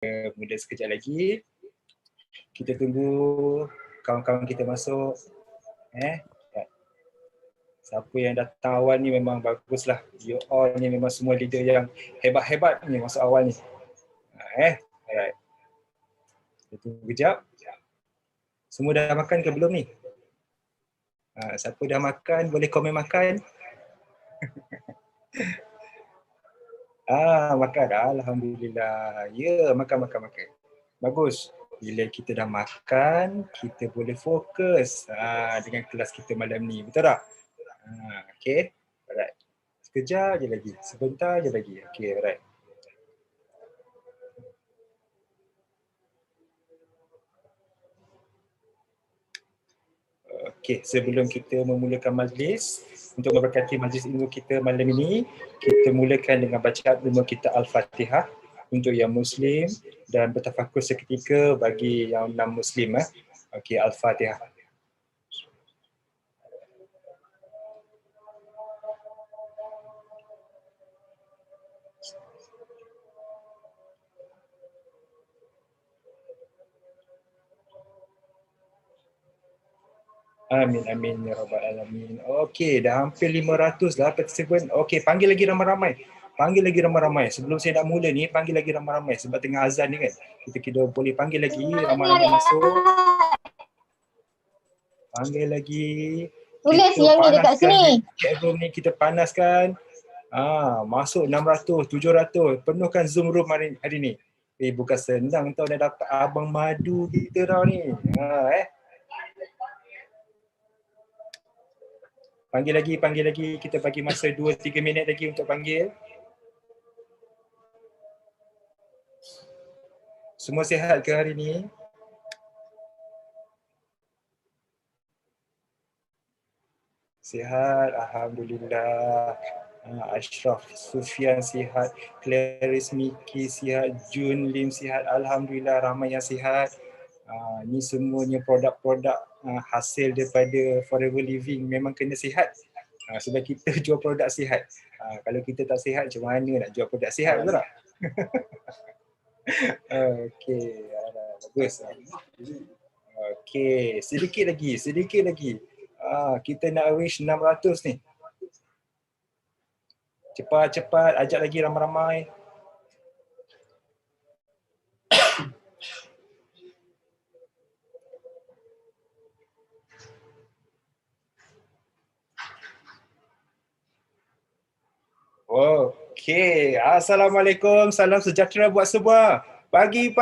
mula sekejap lagi. Kita tunggu kawan-kawan kita masuk. Siapa yang datang awal ni memang baguslah. You all ni memang semua leader yang hebat-hebat ni masuk awal ni. Alright. Kita tunggu kejap. Semua dah makan ke belum ni? Siapa dah makan boleh komen makan. Makan. Alhamdulillah. Ya, makan. Bagus. Bila kita dah makan, kita boleh fokus dengan kelas kita malam ni. Betul tak? Okay. Alright. Sekejap je lagi. Sebentar je lagi. Okay, alright. Okay, sebelum kita memulakan majlis, untuk memberkati majlis ilmu kita malam ini, kita mulakan dengan bacaan ilmu kita Al-Fatihah untuk yang Muslim dan bertafakur seketika bagi yang non-Muslim. Okay, Al-Fatihah. Amin ya rabbal alamin. Okey, dah hampir 500 dah participant. Okey, panggil lagi ramai-ramai. Sebelum saya nak mula ni, panggil lagi ramai-ramai sebab tengah azan ni kan. Kita boleh panggil lagi ramai-ramai masuk. Panggil lagi. Tulis yang ni dekat sini. Chat room ni kita panaskan. Masuk 600, 700. Penuhkan Zoom room hari ni. Bukan senang tau dah dapat abang madu kita tau ni. Panggil lagi. Kita bagi masa 2-3 minit lagi untuk panggil. Semua sihat ke hari ni? Sihat, Alhamdulillah. Ashraf Sufian sihat, Clarice Miki sihat, Jun Lim sihat, Alhamdulillah ramai yang sihat. Ni semuanya produk-produk hasil daripada Forever Living memang kena sihat. Sebab kita jual produk sihat. Kalau kita tak sihat macam mana nak jual produk sihat, betul tak? Okey, bagus. Okey, sedikit lagi. Kita nak reach 600 ni. Cepat, ajak lagi ramai-ramai. Okey, Assalamualaikum, salam sejahtera buat semua. Pagi.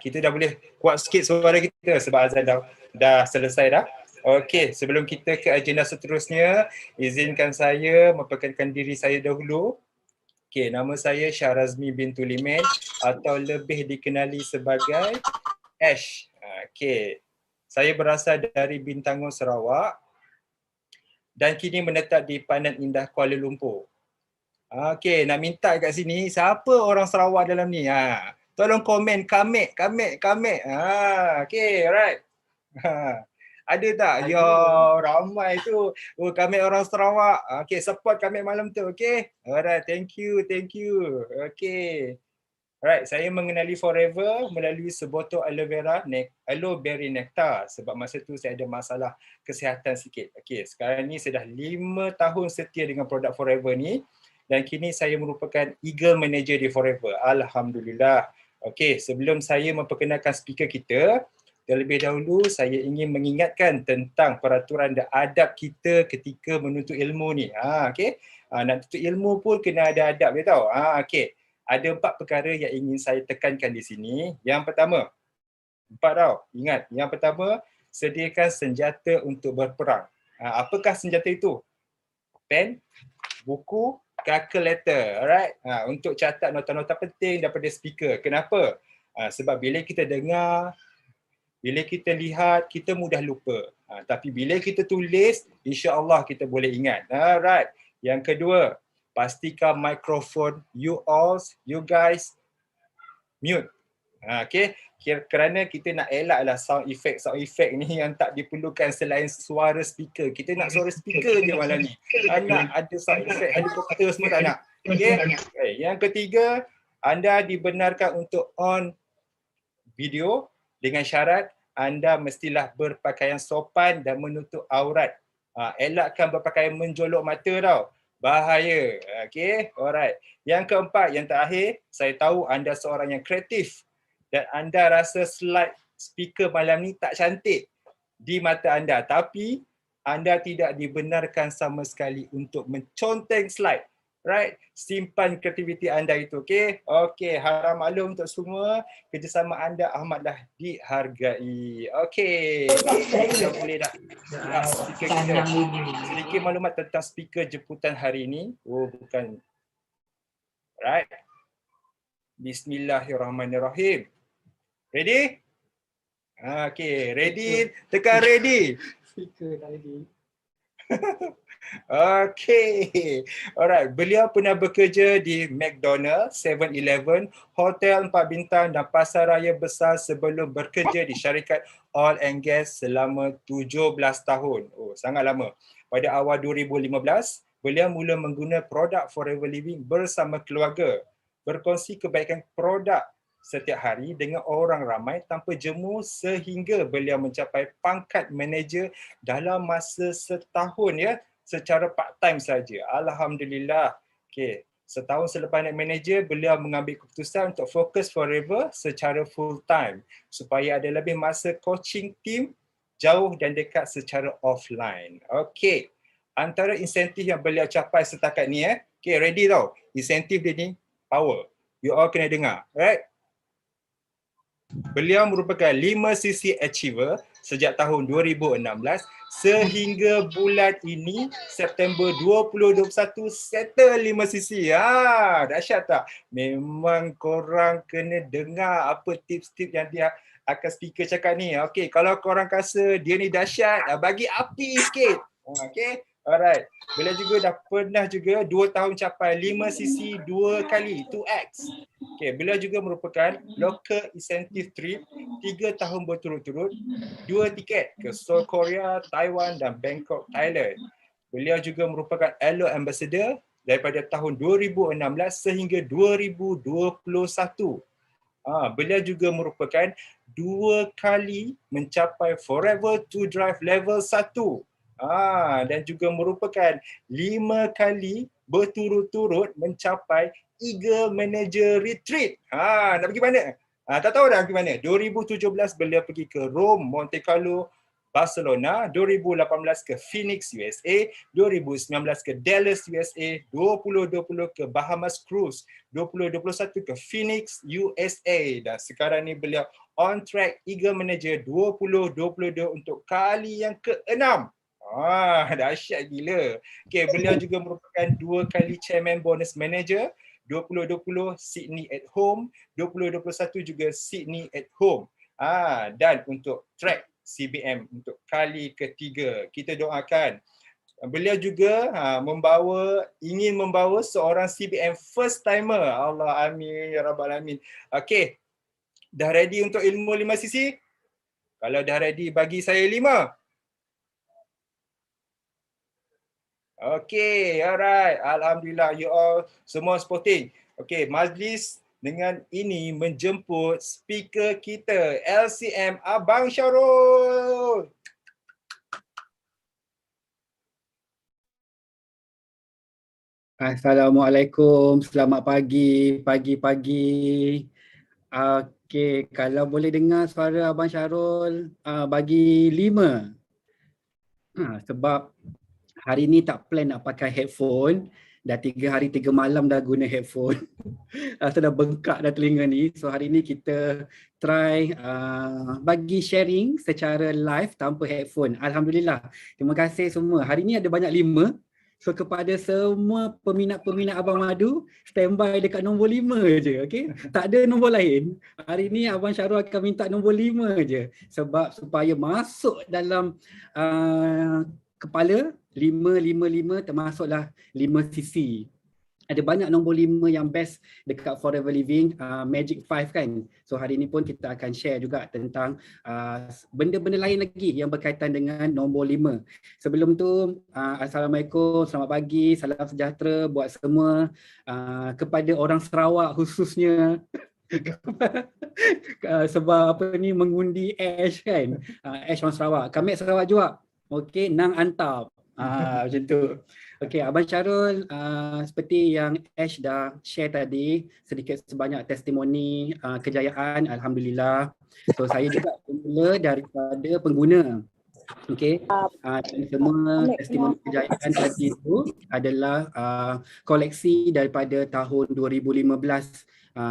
Kita dah boleh kuat sikit suara kita sebab azan dah selesai dah. Okey, sebelum kita ke agenda seterusnya, izinkan saya memperkenalkan diri saya dahulu. Okey, nama saya Syahrazmi bintu Limin atau lebih dikenali sebagai Ash. Okey, saya berasal dari Bintangun, Sarawak dan kini menetap di Pandan Indah, Kuala Lumpur. Okey, nak minta kat sini, siapa orang Sarawak dalam ni? Tolong komen, kamek. Okey, alright. Ada tak? Ya, ramai tu. Kamek orang Sarawak. Okey, support kamek malam tu, okey? Alright, thank you. Okey. Alright, saya mengenali Forever melalui sebotol aloe berry nectar sebab masa tu saya ada masalah kesihatan sikit. Okey, sekarang ni saya dah 5 tahun setia dengan produk Forever ni dan kini saya merupakan Eagle Manager di Forever. Alhamdulillah. Okey, sebelum saya memperkenalkan speaker kita, terlebih dahulu saya ingin mengingatkan tentang peraturan dan adab kita ketika menuntut ilmu ni. Okey. Nak tuntut ilmu pun kena ada adab dia tahu. Okey. Ada 4 perkara yang ingin saya tekankan di sini. Yang pertama, 4 tau. Ingat, yang pertama, sediakan senjata untuk berperang. Apakah senjata itu? Pen, buku, kalkulator. Alright. Untuk catat nota-nota penting daripada speaker. Kenapa? Sebab bila kita dengar, bila kita lihat, kita mudah lupa. Tapi bila kita tulis, insya-Allah kita boleh ingat. Alright. Yang kedua, pastikan mikrofon you guys mute. Okay, kerana kita nak elaklah sound effect ni yang tak diperlukan selain suara speaker. Kita nak suara speaker je malam ni. Nak ada sound effect helikopter semua tak nak. Okey. Yang ketiga, anda dibenarkan untuk on video dengan syarat anda mestilah berpakaian sopan dan menutup aurat. Elakkan berpakaian menjolok mata tau. Bahaya. Okey, alright. Yang keempat, yang terakhir, saya tahu anda seorang yang kreatif dan anda rasa slide speaker malam ni tak cantik di mata anda, tapi anda tidak dibenarkan sama sekali untuk menconteng slide. Right? Simpan kreativiti anda itu, okey? Okey, harap maklum untuk semua, kerjasama anda amatlah dihargai. Okey. Kita boleh dah siap speaker kita. Sedikit maklumat tentang speaker jemputan hari ini. Oh, bukan. Right? Bismillahirrahmanirrahim. Ready? Okey, ready? Tekan ready. Speaker tak ready. Okay, alright. Beliau pernah bekerja di McDonald's, 7-Eleven, Hotel 4 Bintang dan Pasar Raya Besar sebelum bekerja di syarikat Oil and Gas selama 17 tahun. Oh, sangat lama. Pada awal 2015, beliau mula menggunakan produk Forever Living bersama keluarga. Berkongsi kebaikan produk setiap hari dengan orang ramai tanpa jemu sehingga beliau mencapai pangkat manager dalam masa setahun ya, secara part-time saja. Alhamdulillah. Okey, setahun selepas naik manager, beliau mengambil keputusan untuk fokus Forever secara full-time supaya ada lebih masa coaching team jauh dan dekat secara offline. Okey, antara insentif yang beliau capai setakat ni okey, ready tau. Insentif dia ni power. You all kena dengar, right? Beliau merupakan 5cc achiever sejak tahun 2016 sehingga bulan ini September 2021 settle 5cc. Dahsyat tak? Memang korang kena dengar apa tips-tips yang dia akan speaker cakap ni. Okey, kalau korang rasa dia ni dahsyat, bagi api sikit. Okey. Alright. Beliau juga dah pernah juga 2 tahun capai 5cc 2 kali, 2x. Okay, beliau juga merupakan local incentive trip 3 tahun berturut-turut, 2 tiket ke Seoul, Korea, Taiwan dan Bangkok, Thailand. Beliau juga merupakan Elo Ambassador daripada tahun 2016 sehingga 2021. Beliau juga merupakan 2 kali mencapai Forever to Drive level 1. Dan juga merupakan 5 kali berturut-turut mencapai Eagle Manager Retreat. Nak pergi mana? Tak tahu dah pergi mana. 2017 beliau pergi ke Rome, Monte Carlo, Barcelona, 2018 ke Phoenix, USA, 2019 ke Dallas, USA, 2020 ke Bahamas Cruise, 2021 ke Phoenix, USA dan sekarang ni beliau on track Eagle Manager 2022 untuk kali yang ke-6. Dahsyat gila. Okay, beliau juga merupakan 2 kali Chairman Bonus Manager, 2020 Sydney at Home, 2021 juga Sydney at Home. Dan untuk track CBM untuk kali ketiga. Kita doakan. Beliau juga ingin membawa seorang CBM first timer. Allah amin ya rabbal alamin. Okey. Dah ready untuk ilmu 5cc? Kalau dah ready bagi saya 5. Okay, alright. Alhamdulillah, you all semua sporting. Okay, majlis dengan ini menjemput speaker kita, LCM Abang Syarul. Assalamualaikum, selamat pagi. Okay, kalau boleh dengar suara Abang Syarul, bagi 5. Sebab hari ni tak plan nak pakai headphone. Dah 3 hari 3 malam dah guna headphone. Rasa dah bengkak dah telinga ni. So hari ni kita try bagi sharing secara live tanpa headphone. Alhamdulillah. Terima kasih semua. Hari ni ada banyak 5. So kepada semua peminat-peminat Abang Madu, standby dekat nombor 5 je. Okay? Tak ada nombor lain. Hari ni Abang Syarul akan minta nombor 5 je. Sebab supaya masuk dalam kepala 555 termasuklah 5cc. ada banyak nombor 5 yang best dekat Forever Living, Magic 5 kan. So hari ni pun kita akan share juga tentang benda-benda lain lagi yang berkaitan dengan nombor 5. Sebelum tu, Assalamualaikum, selamat pagi, salam sejahtera buat semua, kepada orang Sarawak khususnya. Sebab apa ni mengundi Ash kan, Ash orang Sarawak, kami Sarawak juga. Okey, nang antap. Macam tu. Okey, Abang Syarul, seperti yang Ash dah share tadi, sedikit sebanyak testimoni kejayaan, Alhamdulillah. So saya juga bermula daripada pengguna. Okey, dan semua testimoni kejayaan tadi itu adalah koleksi daripada tahun 2015.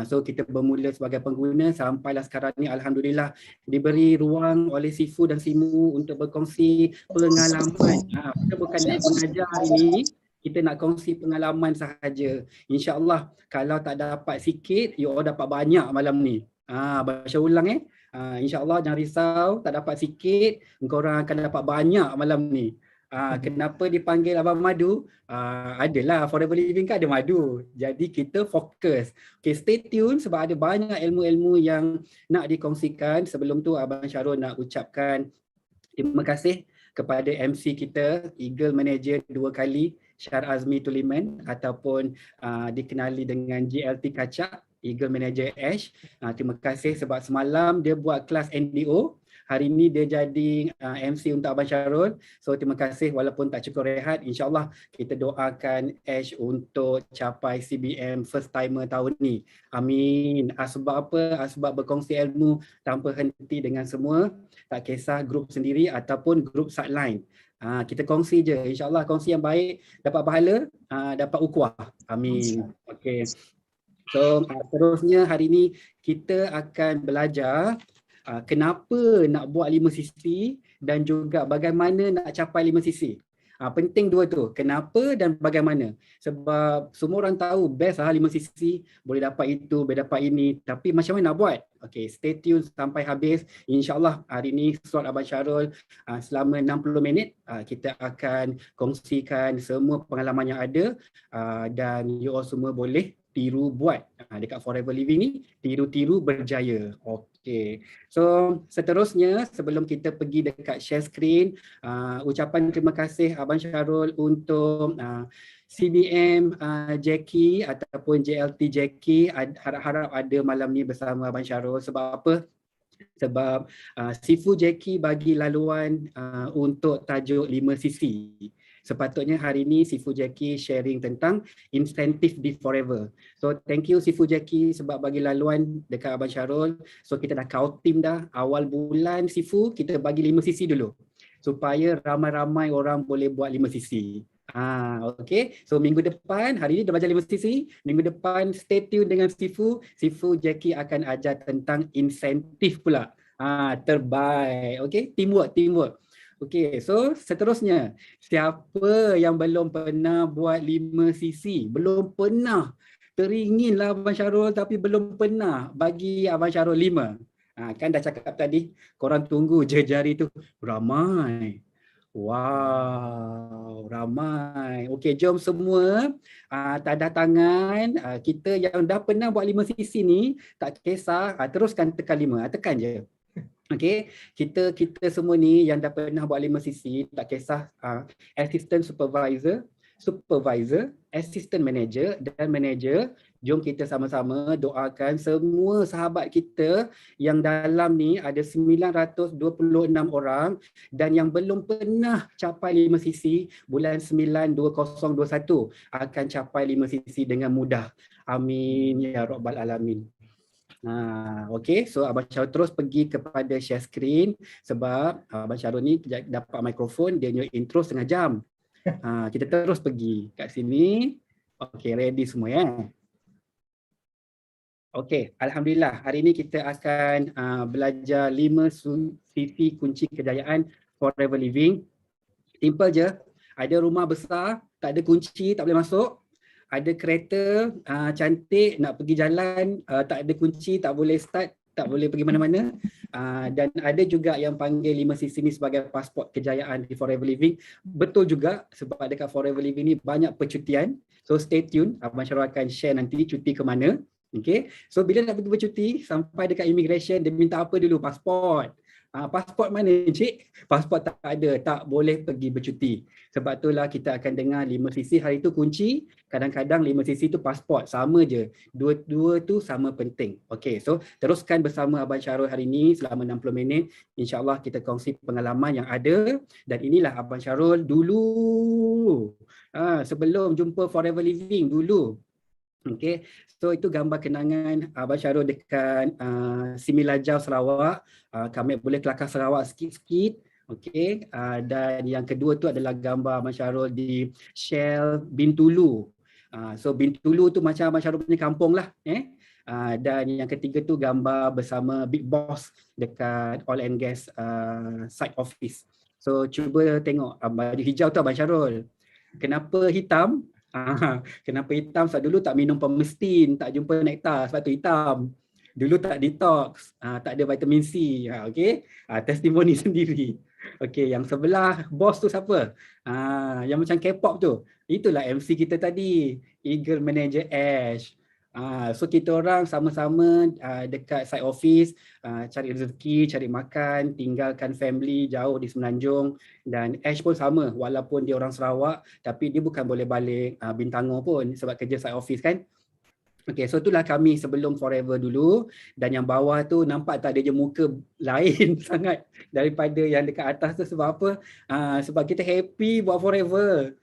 So kita bermula sebagai pengguna sampailah sekarang ni, Alhamdulillah diberi ruang oleh Sifu dan Simu untuk berkongsi pengalaman. Kita bukan nak mengajar hari ni, kita nak kongsi pengalaman sahaja. InsyaAllah kalau tak dapat sikit, you all dapat banyak malam ni. Baca ulang InsyaAllah jangan risau, tak dapat sikit, korang akan dapat banyak malam ni. Kenapa dipanggil Abang Madu? Adalah Forever Living kan ada madu. Jadi kita fokus. Okay, stay tune sebab ada banyak ilmu-ilmu yang nak dikongsikan. Sebelum tu Abang Syarul nak ucapkan terima kasih kepada MC kita, Eagle Manager 2 kali, Syar Azmi Tuliman ataupun dikenali dengan GLT Kacak, Eagle Manager Ash. Terima kasih sebab semalam dia buat kelas NDO. Hari ni dia jadi MC untuk Abang Syarul. So terima kasih walaupun tak cukup rehat. InsyaAllah kita doakan Ash untuk capai CBM first timer tahun ni. Amin. Sebab apa? Sebab berkongsi ilmu tanpa henti dengan semua. Tak kisah grup sendiri ataupun grup sideline. Kita kongsi je. InsyaAllah kongsi yang baik. Dapat pahala, dapat ukhuwah. Amin. Okay. So terusnya hari ni kita akan belajar kenapa nak buat 5cc dan juga bagaimana nak capai 5cc. Penting dua tu, kenapa dan bagaimana. Sebab semua orang tahu best lah 5cc, boleh dapat itu, boleh dapat ini, tapi macam mana nak buat? Okay, stay tune sampai habis. InsyaAllah hari ni slot Abang Syarul selama 60 minit kita akan kongsikan semua pengalaman yang ada dan you all semua boleh tiru buat dekat Forever Living ni, tiru-tiru berjaya. Okay. So seterusnya sebelum kita pergi dekat share screen, ucapan terima kasih Abang Syarul untuk CBM Jackie ataupun JLT Jackie. Harap-harap ada malam ni bersama Abang Syarul. Sebab apa? Sebab Sifu Jackie bagi laluan untuk tajuk 5cc. Sepatutnya hari ni Sifu Jackie sharing tentang insentif di Forever. So thank you Sifu Jackie sebab bagi laluan dekat Abang Syarul. So kita dah kau tim dah. Awal bulan Sifu kita bagi 5cc dulu supaya ramai-ramai orang boleh buat 5cc. Okay. So minggu depan, hari ni dah belajar 5cc. Minggu depan stay tune dengan Sifu. Sifu Jackie akan ajar tentang insentif pula. Terbaik. Okay. Teamwork. Okay, so seterusnya, siapa yang belum pernah buat 5cc? Belum pernah. Teringinlah Abang Syarul tapi belum pernah bagi Abang Syarul 5. Kan dah cakap tadi, korang tunggu je jari tu. Ramai. Wow, ramai. Okay, jom semua tanda tangan. Kita yang dah pernah buat 5cc ni, tak kisah, teruskan tekan 5. Tekan je. Okay, kita semua ni yang dah pernah buat 5cc, tak kisah assistant supervisor, assistant manager dan manager, jom kita sama-sama doakan semua sahabat kita yang dalam ni ada 926 orang dan yang belum pernah capai 5cc, bulan 9 2021 akan capai 5cc dengan mudah. Amin ya rabbal alamin. Okay, so Abang Syarul terus pergi kepada share screen sebab Abang Syarul ni dapat mikrofon, dia punya intro setengah jam. Kita terus pergi kat sini. Okay, ready semua ya? Okay, Alhamdulillah hari ni kita akan belajar 5cc kunci kejayaan Forever Living. Simple je, ada rumah besar, tak ada kunci, tak boleh masuk. Ada kereta cantik nak pergi jalan, tak ada kunci, tak boleh start, tak boleh pergi mana-mana. Dan ada juga yang panggil 5cc ni sebagai pasport kejayaan di Forever Living. Betul juga, sebab dekat Forever Living ni banyak percutian. So stay tune, Abang Syarul akan share nanti cuti ke mana. Okay. So bila nak pergi bercuti, sampai dekat immigration, dia minta apa dulu? Pasport. Pasport mana cik? Pasport tak ada, tak boleh pergi bercuti. Sebab itulah kita akan dengar 5cc hari tu kunci, kadang-kadang 5cc tu pasport, sama je. Dua-dua tu sama penting. Okay, so teruskan bersama Abang Syarul hari ni selama 60 minit. InsyaAllah kita kongsi pengalaman yang ada. Dan inilah Abang Syarul dulu. Sebelum jumpa Forever Living dulu. Okay, so itu gambar kenangan Abang Syarul dekat Similajau, Sarawak. Kami boleh kelakar Sarawak sikit-sikit. Okay, dan yang kedua tu adalah gambar Abang Syarul di Shell Bintulu. So Bintulu tu macam Abang Syarul punya kampung lah. Dan yang ketiga tu gambar bersama Big Boss dekat Oil and Gas site office. So cuba tengok baju hijau tu Abang Syarul. Kenapa hitam? Kenapa hitam? Sebab dulu tak minum pemestin, tak jumpa nektar, sebab tu hitam. Dulu tak detox, tak ada vitamin C. Okay, testimoni sendiri. Okay, yang sebelah bos tu siapa? Yang macam K-pop tu. Itulah MC kita tadi, Eagle Manager Ash. So kita orang sama-sama dekat site office, cari rezeki, cari makan, tinggalkan family jauh di Semenanjung. Dan Ash pun sama, walaupun dia orang Sarawak, tapi dia bukan boleh balik Bintangor pun sebab kerja site office kan. Okay, so itulah kami sebelum Forever dulu. Dan yang bawah tu nampak tak ada je muka lain sangat daripada yang dekat atas tu. Sebab apa? Sebab kita happy buat Forever.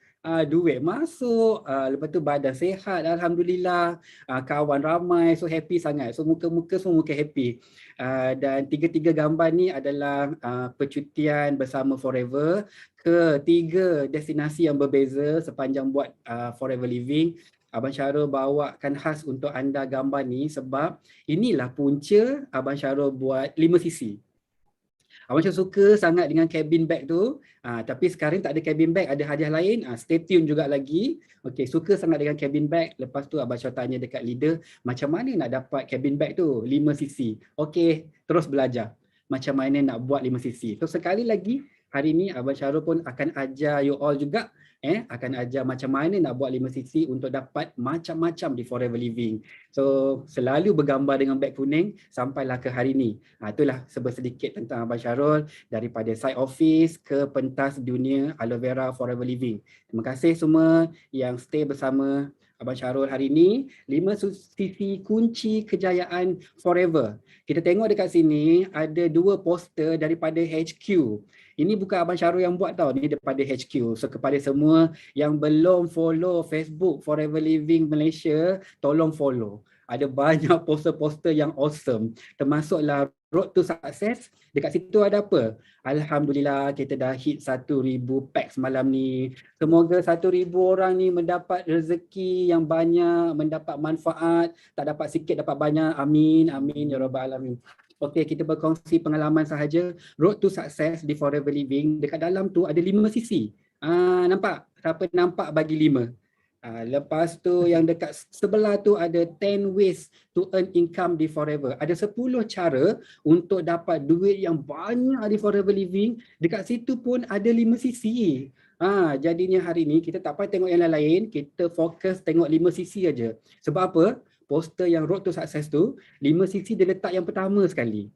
Duit masuk, lepas tu badan sihat, Alhamdulillah, kawan ramai, so happy sangat. So muka-muka semua muka happy. Dan tiga-tiga gambar ni adalah percutian bersama Forever ke 3 destinasi yang berbeza sepanjang buat Forever Living. Abang Syarul bawakan khas untuk anda gambar ni sebab inilah punca Abang Syarul buat 5cc. Abang Syarul suka sangat dengan cabin bag tu, tapi sekarang tak ada cabin bag, ada hadiah lain. Stay tune juga lagi. Okay, suka sangat dengan cabin bag. Lepas tu Abang Syarul tanya dekat leader, macam mana nak dapat cabin bag tu 5cc. Okay, terus belajar macam mana nak buat 5cc. So sekali lagi hari ni Abang Syarul pun akan ajar you all juga, akan ajar macam mana nak buat 5cc untuk dapat macam-macam di Forever Living. So selalu bergambar dengan beg kuning sampailah ke hari ni. Itulah sedikit tentang Abang Syarul daripada side office ke pentas dunia aloe vera Forever Living. Terima kasih semua yang stay bersama Abang Syarul hari ni. 5cc kunci kejayaan Forever. Kita tengok dekat sini ada 2 poster daripada HQ. Ini bukan Abang Syarul yang buat tau, ni daripada HQ. So kepada semua yang belum follow Facebook Forever Living Malaysia, tolong follow. Ada banyak poster-poster yang awesome. Termasuklah Road to Success. Dekat situ ada apa? Alhamdulillah kita dah hit 1,000 packs malam ni. Semoga 1,000 orang ni mendapat rezeki yang banyak, mendapat manfaat. Tak dapat sikit, dapat banyak. Amin, amin ya rabbal alamin. Okey, kita berkongsi pengalaman sahaja. Road to Success di Forever Living. Dekat dalam tu ada 5cc. Nampak? Siapa nampak bagi 5. Lepas tu yang dekat sebelah tu ada 10 ways to earn income di Forever. Ada 10 cara untuk dapat duit yang banyak di Forever Living. Dekat situ pun ada 5cc. Jadinya hari ni kita tak payah tengok yang lain-lain. Kita fokus tengok 5cc aja. Sebab apa? Poster yang Road to Success tu, 5cc dia letak yang pertama sekali.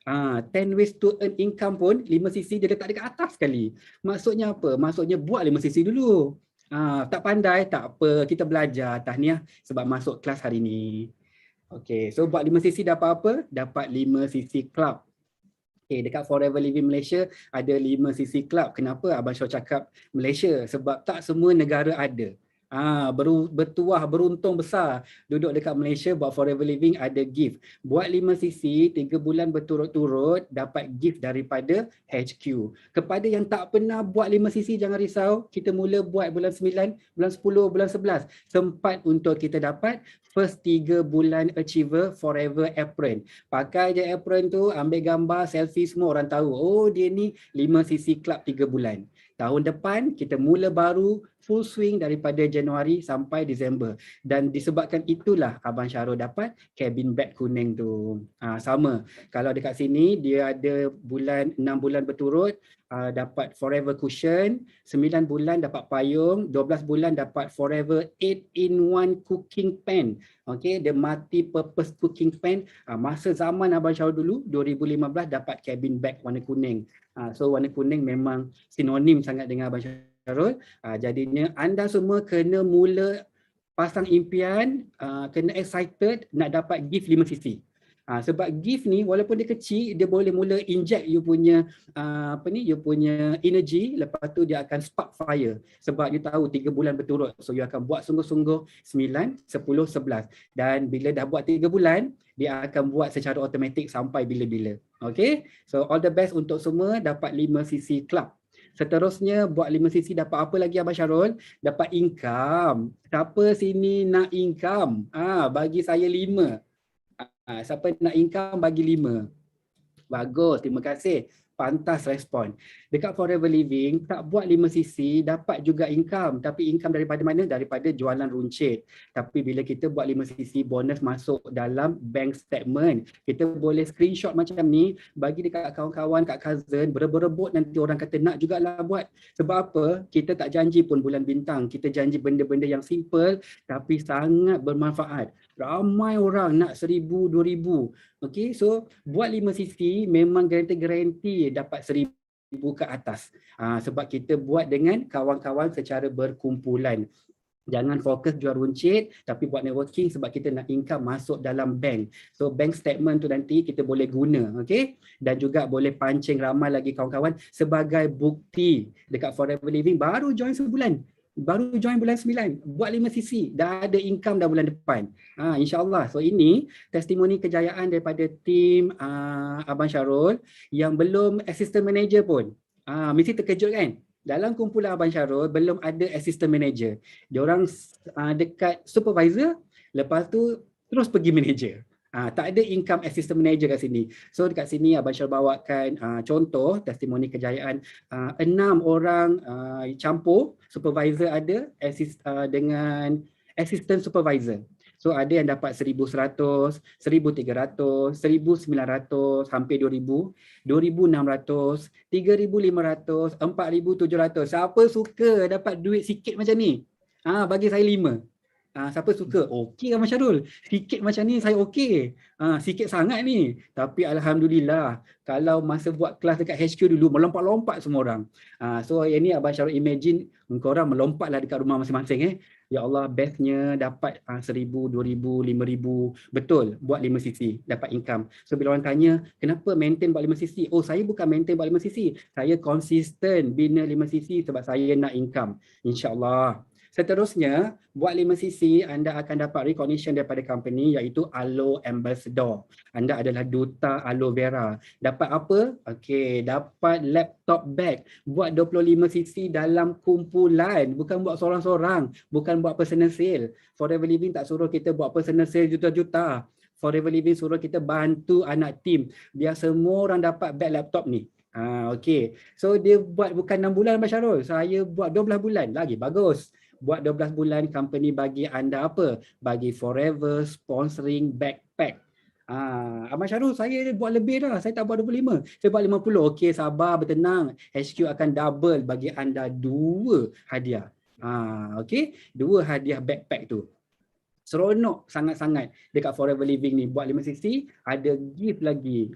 10 ways to earn income pun 5cc dia letak dekat atas sekali. Maksudnya apa? Maksudnya buat 5cc dulu. Tak pandai, tak apa. Kita belajar tahniah sebab masuk kelas hari ni. Okay, so buat 5cc dapat apa? Dapat 5cc club. Okay, dekat Forever Living Malaysia ada 5cc club. Kenapa Abang Syarul cakap Malaysia? Sebab tak semua negara ada. Bertuah beruntung besar duduk dekat Malaysia buat Forever Living ada gift. Buat 5cc 3 bulan berturut-turut dapat gift daripada HQ. Kepada yang tak pernah buat 5cc jangan risau, kita mula buat bulan 9, bulan 10, bulan 11. Sempat untuk kita dapat first 3 bulan achiever Forever apron. Pakai je apron tu, ambil gambar, selfie, semua orang tahu. Oh dia ni 5cc club 3 bulan. Tahun depan kita mula baru full swing daripada Januari sampai Disember. Dan disebabkan itulah Abang Syarul dapat cabin bag kuning tu. Sama. Kalau dekat sini dia ada 6 bulan berturut dapat forever cushion, 9 bulan dapat payung, 12 bulan dapat forever 8-in-1 cooking pan. Okey, the multi purpose cooking pan. Masa zaman Abang Syarul dulu 2015 dapat cabin bag warna kuning. So warna kuning memang sinonim sangat dengan Abang Syarul. Jadinya anda semua kena mula pasang impian, kena excited nak dapat gift 5cc. Sebab gift ni walaupun dia kecil, dia boleh mula inject you punya you punya energy, lepas tu dia akan spark fire. Sebab you tahu 3 bulan berturut, so you akan buat sungguh-sungguh 9, 10, 11. Dan bila dah buat 3 bulan, dia akan buat secara automatik sampai bila-bila. Okay, so all the best untuk semua dapat 5cc club. Seterusnya buat 5cc dapat apa lagi Abang Syarul? Dapat income. Siapa sini nak income? Bagi saya 5. Siapa nak income bagi 5. Bagus, terima kasih. Pantas respon. Dekat Forever Living tak buat 5cc dapat juga income. Tapi income daripada mana? Daripada jualan runcit. Tapi bila kita buat 5cc bonus masuk dalam bank statement. Kita boleh screenshot macam ni bagi dekat kawan-kawan, kat cousin, berebut-rebut nanti orang kata nak jugalah buat. Sebab apa? Kita tak janji pun bulan bintang. Kita janji benda-benda yang simple tapi sangat bermanfaat. Ramai orang nak 1,000, 2,000. Okay, so buat 5cc memang garanti dapat 1,000 ke atas. Sebab kita buat dengan kawan-kawan secara berkumpulan. Jangan fokus jual runcit tapi buat networking sebab kita nak income masuk dalam bank. So bank statement tu nanti kita boleh guna, okay? Dan juga boleh pancing ramai lagi kawan-kawan sebagai bukti dekat Forever Living baru join sebulan. Baru join bulan 9, buat 5cc, dah ada income dah bulan depan. InsyaAllah. So ini testimoni kejayaan daripada tim Abang Syarul yang belum assistant manager pun. Mesti terkejut kan? Dalam kumpulan Abang Syarul belum ada assistant manager. Diorang dekat supervisor, lepas tu terus pergi manager. Tak ada income assistant manager kat sini. So dekat sini Abang Syarul bawakan contoh testimoni kejayaan 6 orang campur, supervisor ada dengan assistant supervisor. So ada yang dapat 1,100, 1,300, 1,900, hampir 2,000, 2,600, 3,500, 4,700. Siapa suka dapat duit sikit macam ni? Bagi saya 5. Siapa suka? Okey Abang Syarul. Sikit macam ni saya okey. Sikit sangat ni. Tapi alhamdulillah kalau masa buat kelas dekat HQ dulu melompat-lompat semua orang. So yang ni Abang Syarul imagine korang melompatlah dekat rumah masing-masing Ya Allah, bestnya dapat 1,000, 2,000, 5,000. Betul, buat 5cc, dapat income. So bila orang tanya, kenapa maintain buat 5cc? Oh, saya bukan maintain buat 5cc. Saya konsisten bina 5cc sebab saya nak income. InsyaAllah. Seterusnya, buat 5cc, anda akan dapat recognition daripada company iaitu Aloe Ambassador. Anda adalah duta aloe vera. Dapat apa? Okey, dapat laptop bag. Buat 25cc dalam kumpulan. Bukan buat seorang-seorang. Bukan buat personal sale. Forever Living tak suruh kita buat personal sale juta-juta. Forever Living suruh kita bantu anak tim. Biar semua orang dapat bag laptop ni. Okey. So dia buat bukan 6 bulan Abang Syarul. Saya buat 12 bulan. Lagi bagus. Buat 12 bulan company bagi anda apa? Bagi Forever sponsoring backpack. Abang Syarul, saya buat lebih dah. Saya tak buat 25. Saya buat 50. Okey, sabar, bertenang. HQ akan double bagi anda 2 hadiah. Okey, 2 hadiah backpack tu. Seronok sangat-sangat dekat Forever Living ni. Buat 5cc, ada gift lagi.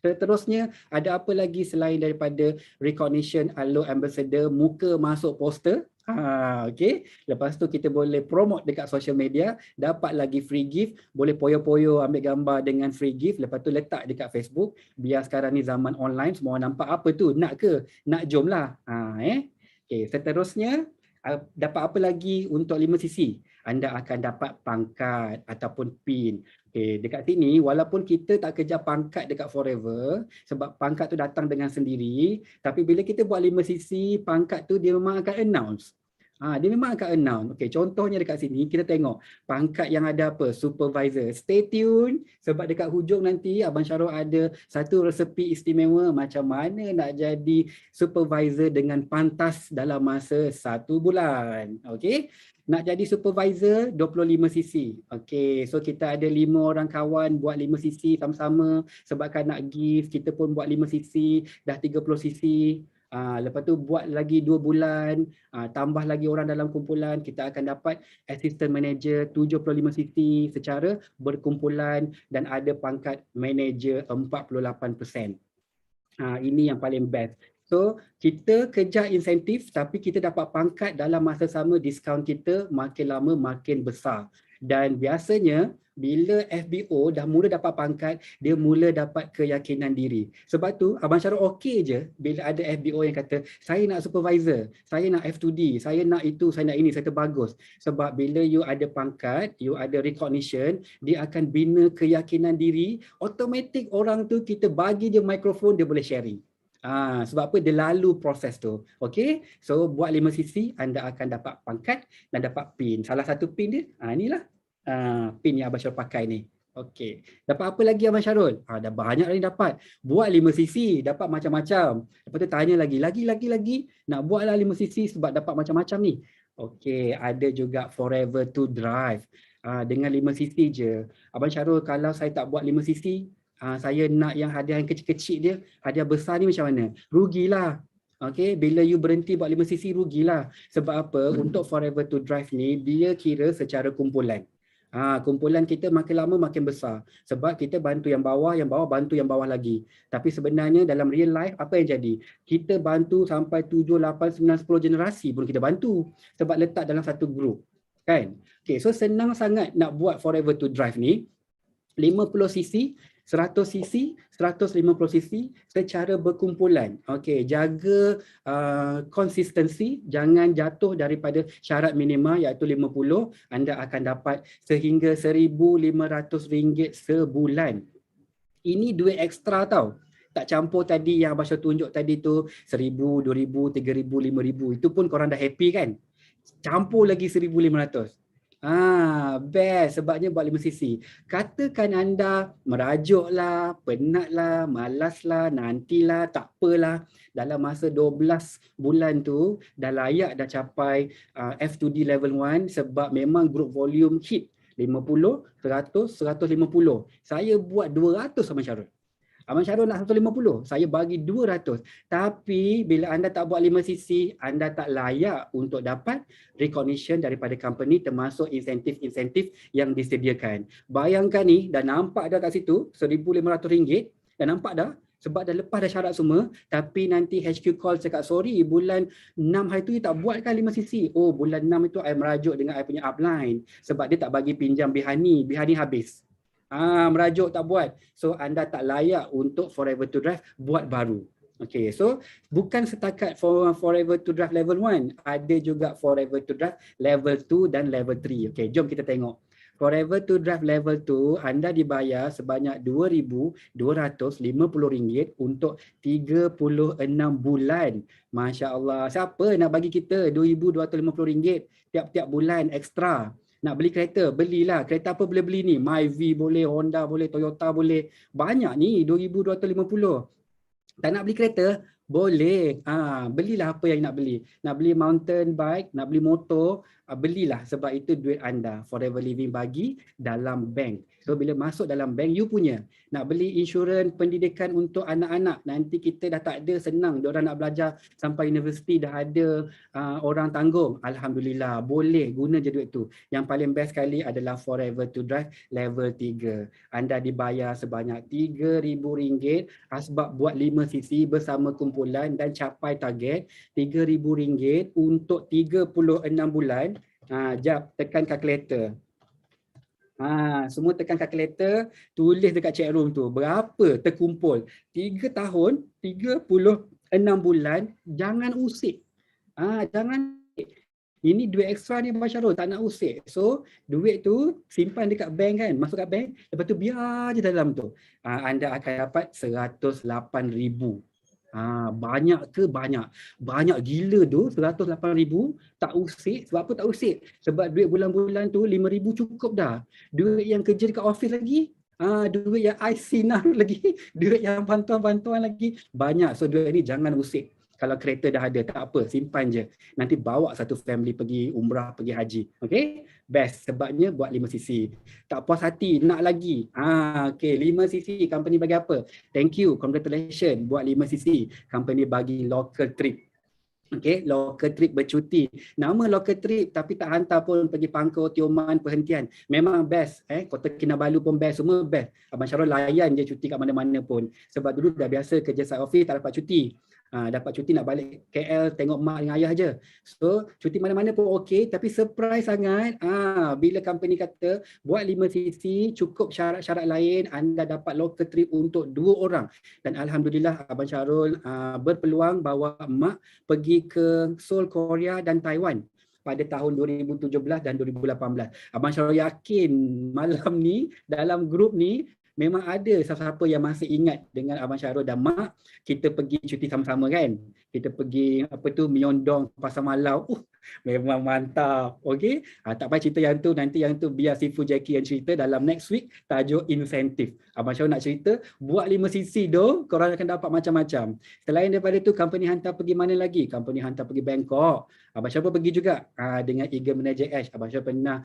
Seterusnya, ada apa lagi selain daripada recognition Aloe Ambassador, muka masuk poster. Okay. Lepas tu kita boleh promote dekat social media, dapat lagi free gift, boleh poyo-poyo ambil gambar dengan free gift, lepas tu letak dekat Facebook. Biar sekarang ni zaman online, semua orang nampak apa tu, nak ke? Nak jom lah. Okay. Seterusnya, dapat apa lagi untuk 5cc? Anda akan dapat pangkat ataupun pin. Okay, dekat sini walaupun kita tak kejar pangkat dekat Forever sebab pangkat tu datang dengan sendiri, tapi bila kita buat 5cc, pangkat tu dia memang akan announce. Dia memang akan announce. Okey, contohnya dekat sini kita tengok pangkat yang ada apa? Supervisor. Stay tune sebab dekat hujung nanti Abang Syarul ada satu resepi istimewa macam mana nak jadi supervisor dengan pantas dalam masa 1 bulan. Okey. Nak jadi supervisor 25 sisi. Okey, so kita ada 5 orang kawan buat 5 sisi sama-sama sebabkan nak give, kita pun buat 5 sisi, dah 30 sisi. Lepas tu buat lagi 2 bulan, tambah lagi orang dalam kumpulan, kita akan dapat assistant manager 75 sisi secara berkumpulan dan ada pangkat manager 48%. Ini yang paling best. So kita kejar insentif tapi kita dapat pangkat dalam masa sama, diskaun kita makin lama makin besar. Dan biasanya bila FBO dah mula dapat pangkat, dia mula dapat keyakinan diri. Sebab tu Abang Syarul okey je bila ada FBO yang kata, saya nak supervisor, saya nak F2D, saya nak itu, saya nak ini, saya terbagus. Sebab bila you ada pangkat, you ada recognition, dia akan bina keyakinan diri, automatik orang tu kita bagi dia mikrofon, dia boleh sharing. Sebab apa? Dia lalu proses tu. Okey, so buat 5 sisi, anda akan dapat pangkat dan dapat pin. Salah satu pin dia, inilah pin yang Abang Syarul pakai ni. Okey, dapat apa lagi Abang Syarul? Dah banyak lagi dapat. Buat 5 sisi, dapat macam-macam. Lepas tu tanya lagi, nak buatlah 5 sisi sebab dapat macam-macam ni. Okey, ada juga forever to drive. Dengan 5 sisi je. Abang Syarul, kalau saya tak buat 5 sisi, saya nak yang hadiah yang kecil-kecil dia, hadiah besar ni macam mana? Rugilah. Okey, bila you berhenti buat 5 sisi, rugilah. Sebab apa? Untuk forever to drive ni, dia kira secara kumpulan. Kumpulan kita makin lama makin besar. Sebab kita bantu yang bawah bantu yang bawah lagi. Tapi sebenarnya dalam real life, apa yang jadi? Kita bantu sampai 7, 8, 9, 10 generasi pun kita bantu. Sebab letak dalam satu grup. Kan? Okay, so senang sangat nak buat forever to drive ni. 50 sisi, 100 sisi, 150 sisi secara berkumpulan. Okey, jaga konsistensi, jangan jatuh daripada syarat minima iaitu 50, anda akan dapat sehingga RM1,500 sebulan. Ini duit ekstra tau. Tak campur tadi yang Abang Syarul tunjuk tadi tu RM1,000, RM2,000, RM3,000, RM5,000. Itu pun korang dah happy kan? Campur lagi RM1,500. Best sebabnya buat 5 sisi. Katakan anda merajuklah, penatlah, malaslah, nantilah, tak apalah. Dalam masa 12 bulan tu dah layak dah capai F2D level 1 sebab memang group volume hit 50, 100, 150. Saya buat 200 Abang Syarul. Abang Syarul nak 150, saya bagi 200. Tapi bila anda tak buat 5 sisi, anda tak layak untuk dapat recognition daripada company termasuk insentif-insentif yang disediakan. Bayangkan ni, dah nampak dah kat situ, RM1,500, dah nampak dah. Sebab dah lepas dah syarat semua, tapi nanti HQ call cakap, sorry bulan 6 hari tu you tak buat kan 5 sisi. Oh, bulan 6 itu I merajuk dengan I punya upline. Sebab dia tak bagi pinjam Bihani habis. Merajuk tak buat. So anda tak layak untuk forever to drive, buat baru. Okay, so bukan setakat forever to drive level 1, ada juga forever to drive level 2 dan level 3. Okay, jom kita tengok. Forever to drive level 2, anda dibayar sebanyak RM2,250 untuk 36 bulan. Masya Allah. Siapa nak bagi kita RM2,250 tiap-tiap bulan ekstra? Nak beli kereta, belilah. Kereta apa boleh beli ni? Myvi boleh, Honda boleh, Toyota boleh. Banyak ni, 2,250. Tak nak beli kereta? Boleh. Belilah apa yang nak beli. Nak beli mountain bike, nak beli motor, belilah sebab itu duit anda. Forever Living bagi dalam bank. So bila masuk dalam bank, you punya. Nak beli insurans pendidikan untuk anak-anak, nanti kita dah tak ada, senang. Diorang nak belajar sampai universiti dah ada orang tanggung. Alhamdulillah, boleh guna je duit tu. Yang paling best sekali adalah Forever to Drive level 3. Anda dibayar sebanyak RM3,000 sebab buat 5 sisi bersama kumpulan dan capai target RM3,000 untuk 36 bulan. Jap, tekan kalkulator. Semua tekan kalkulator, tulis dekat chat room tu berapa terkumpul. 3 tahun, 36 bulan, jangan usik. Jangan. Ini duit ekstra ni Abang Syarul, tak nak usik. So, duit tu simpan dekat bank kan, masuk kat bank, lepas tu biar je dalam tu. Anda akan dapat RM108,000. Banyak ke? Banyak. Banyak gila tu, 108,000 tak usik. Sebab apa tak usik? Sebab duit bulan-bulan tu 5,000 cukup dah. Duit yang kerja dekat office lagi, duit yang I sinar lagi, duit yang bantuan-bantuan lagi, banyak. So duit ni jangan usik. Kalau kereta dah ada, tak apa, simpan je. Nanti bawa satu family pergi umrah, pergi haji. Okay? Best. Sebabnya buat 5cc. Tak puas hati, nak lagi. Okay, 5cc, company bagi apa? Thank you, congratulations, buat 5cc. Company bagi local trip. Okay, local trip bercuti. Nama local trip tapi tak hantar pun pergi Pangkor, Tioman, perhentian. Memang best. Kota Kinabalu pun best, semua best. Abang Syarul layan je cuti kat mana-mana pun. Sebab dulu dah biasa kerja side office tak dapat cuti. Dapat cuti nak balik KL tengok mak dengan ayah je. So cuti mana-mana pun okey, tapi surprise sangat bila company kata buat 5cc cukup syarat-syarat lain, anda dapat local trip untuk 2 orang. Dan alhamdulillah Abang Syarul berpeluang bawa mak pergi ke Seoul, Korea dan Taiwan pada tahun 2017 dan 2018. Abang Syarul yakin malam ni dalam grup ni memang ada siapa-siapa yang masih ingat dengan Abang Syarul dan mak. Kita pergi cuti sama-sama kan. Kita pergi Myeongdong, Pasar Malau. Memang mantap. Okey. Tak payah cerita yang tu, nanti yang tu biar Sifu Jackie yang cerita dalam next week tajuk insentif. Abang Syarul nak cerita buat 5cc doh, korang akan dapat macam-macam. Selain daripada tu, company hantar pergi mana lagi? Company hantar pergi Bangkok. Abang Syarul pergi juga dengan Eagle Manager Ash. Abang Syarul pernah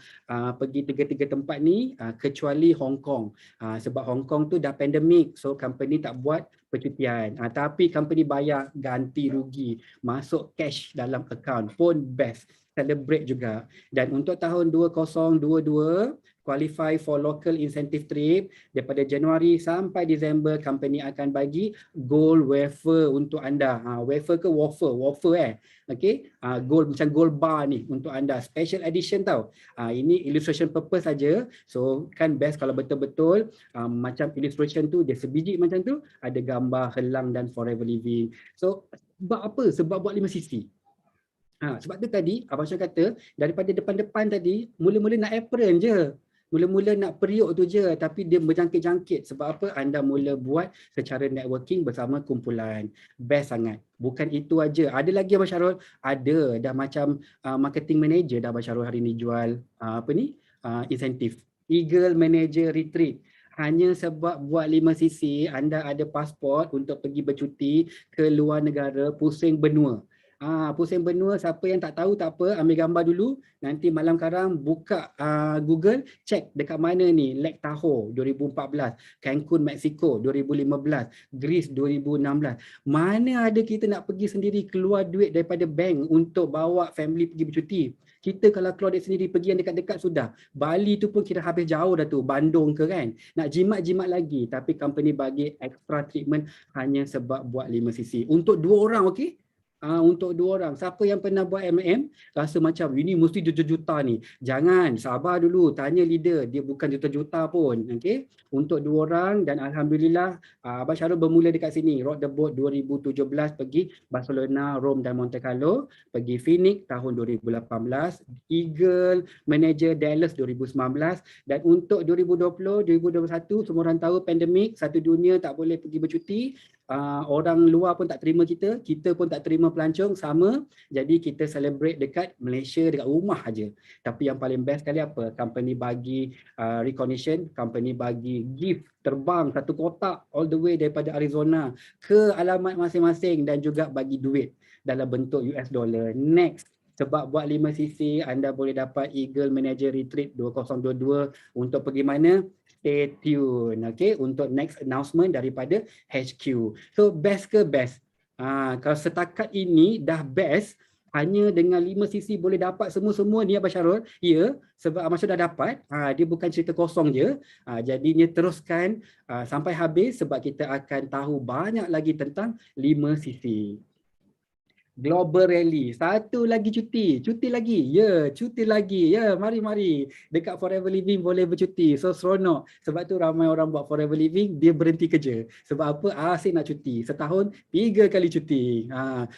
pergi 3 tempat ni kecuali Hong Kong. Sebab Hong Kong tu dah pandemik, so company tak buat percutian. Tapi company bayar ganti rugi, masuk cash dalam account pun best. Celebrate juga. Dan untuk tahun 2022, qualify for local incentive trip daripada Januari sampai Disember, company akan bagi gold wafer untuk anda. Wafer ke wafer? Wafer Okay, gold macam gold bar ni untuk anda, special edition tau. Ini illustration purpose saja. So kan best kalau betul-betul macam illustration tu dia sebiji macam tu, ada gambar helang dan forever living. So sebab apa? Sebab buat 5cc. Sebab tu tadi Abang Syarul kata daripada depan-depan tadi mula-mula nak apron je. Mula-mula nak periuk tu je, tapi dia berjangkit-jangkit. Sebab apa? Anda mula buat secara networking bersama kumpulan. Best sangat. Bukan itu aja. Ada lagi Abang Syarul? Ada. Dah macam marketing manager dah Abang Syarul hari ni jual insentif. Eagle Manager Retreat. Hanya sebab buat 5cc, anda ada pasport untuk pergi bercuti ke luar negara, pusing benua. Pusing benua, siapa yang tak tahu tak apa, ambil gambar dulu, nanti malam karang buka Google, check dekat mana ni, Lake Tahoe 2014, Cancun Mexico 2015, Greece 2016. Mana ada kita nak pergi sendiri keluar duit daripada bank untuk bawa family pergi bercuti. Kita kalau keluar duit sendiri pergi yang dekat-dekat sudah. Bali tu pun kira habis jauh dah tu, Bandung ke kan. Nak jimat-jimat lagi, tapi company bagi extra treatment hanya sebab buat 5cc. Untuk 2 orang, okey? Untuk 2 orang. Siapa yang pernah buat MM rasa macam ini mesti juta-juta ni. Jangan, sabar dulu, tanya leader, dia bukan juta-juta pun. Okey. Untuk 2 orang dan alhamdulillah Abang Syarul bermula dekat sini. Rock the Boat 2017 pergi Barcelona, Rome dan Monte Carlo, pergi Phoenix tahun 2018, Eagle Manager Dallas 2019 dan untuk 2020, 2021 semua orang tahu pandemik, satu dunia tak boleh pergi bercuti. Orang luar pun tak terima kita pun tak terima pelancong, sama. Jadi kita celebrate dekat Malaysia, dekat rumah aja. Tapi yang paling best kali apa? Company bagi recognition, company bagi gift terbang 1 kotak all the way daripada Arizona ke alamat masing-masing dan juga bagi duit dalam bentuk US dollar. Next, sebab buat 5cc anda boleh dapat Eagle Manager Retreat 2022 untuk pergi mana? Stay tune, okay, untuk next announcement daripada HQ. So best ke best? Kalau setakat ini dah best, hanya dengan 5cc boleh dapat semua-semua ni Abang Syarul. Ya, sebab Abang Syarul dah dapat. Dia bukan cerita kosong je. Jadinya teruskan sampai habis sebab kita akan tahu banyak lagi tentang 5cc. Global Rally. Satu lagi cuti lagi. Ya, cuti lagi. Ya, mari. Dekat Forever Living boleh bercuti. So seronok. Sebab tu ramai orang buat Forever Living, dia berhenti kerja. Sebab apa? Asyik nak cuti. Setahun 3 kali cuti.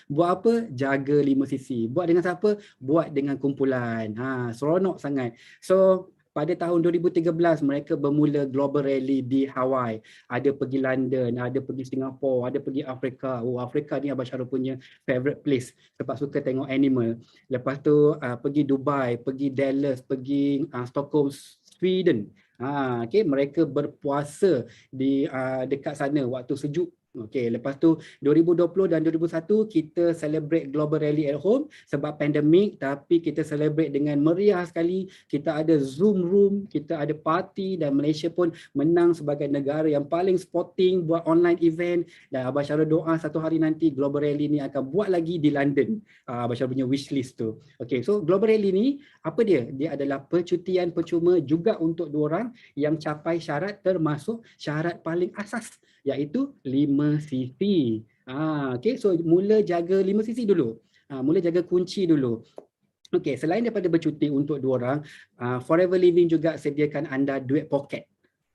Buat apa? Jaga 5cc. Buat dengan siapa? Buat dengan kumpulan. Seronok sangat. So pada tahun 2013 mereka bermula Global Rally di Hawaii. Ada pergi London, ada pergi Singapura, ada pergi Afrika. Oh, Afrika ni Abang Syarul punya favorite place sebab suka tengok animal. Lepas tu pergi Dubai, pergi Dallas, pergi Stockholm, Sweden. Okay, mereka berpuasa di dekat sana waktu sejuk. Okey, lepas tu 2020 dan 2021 kita celebrate Global Rally at home sebab pandemik, tapi kita celebrate dengan meriah sekali. Kita ada Zoom room, kita ada party, dan Malaysia pun menang sebagai negara yang paling sporting buat online event. Dan Abang Syarul doa satu hari nanti Global Rally ni akan buat lagi di London. Abang Syarul punya wishlist tu. Okey, so Global Rally ni apa dia? Dia adalah percutian percuma juga untuk dua orang yang capai syarat, termasuk syarat paling asas iaitu 5cc. Okay, so mula jaga 5cc dulu. Mula jaga kunci dulu. Okey, selain daripada bercuti untuk dua orang, Forever Living juga sediakan anda duit poket.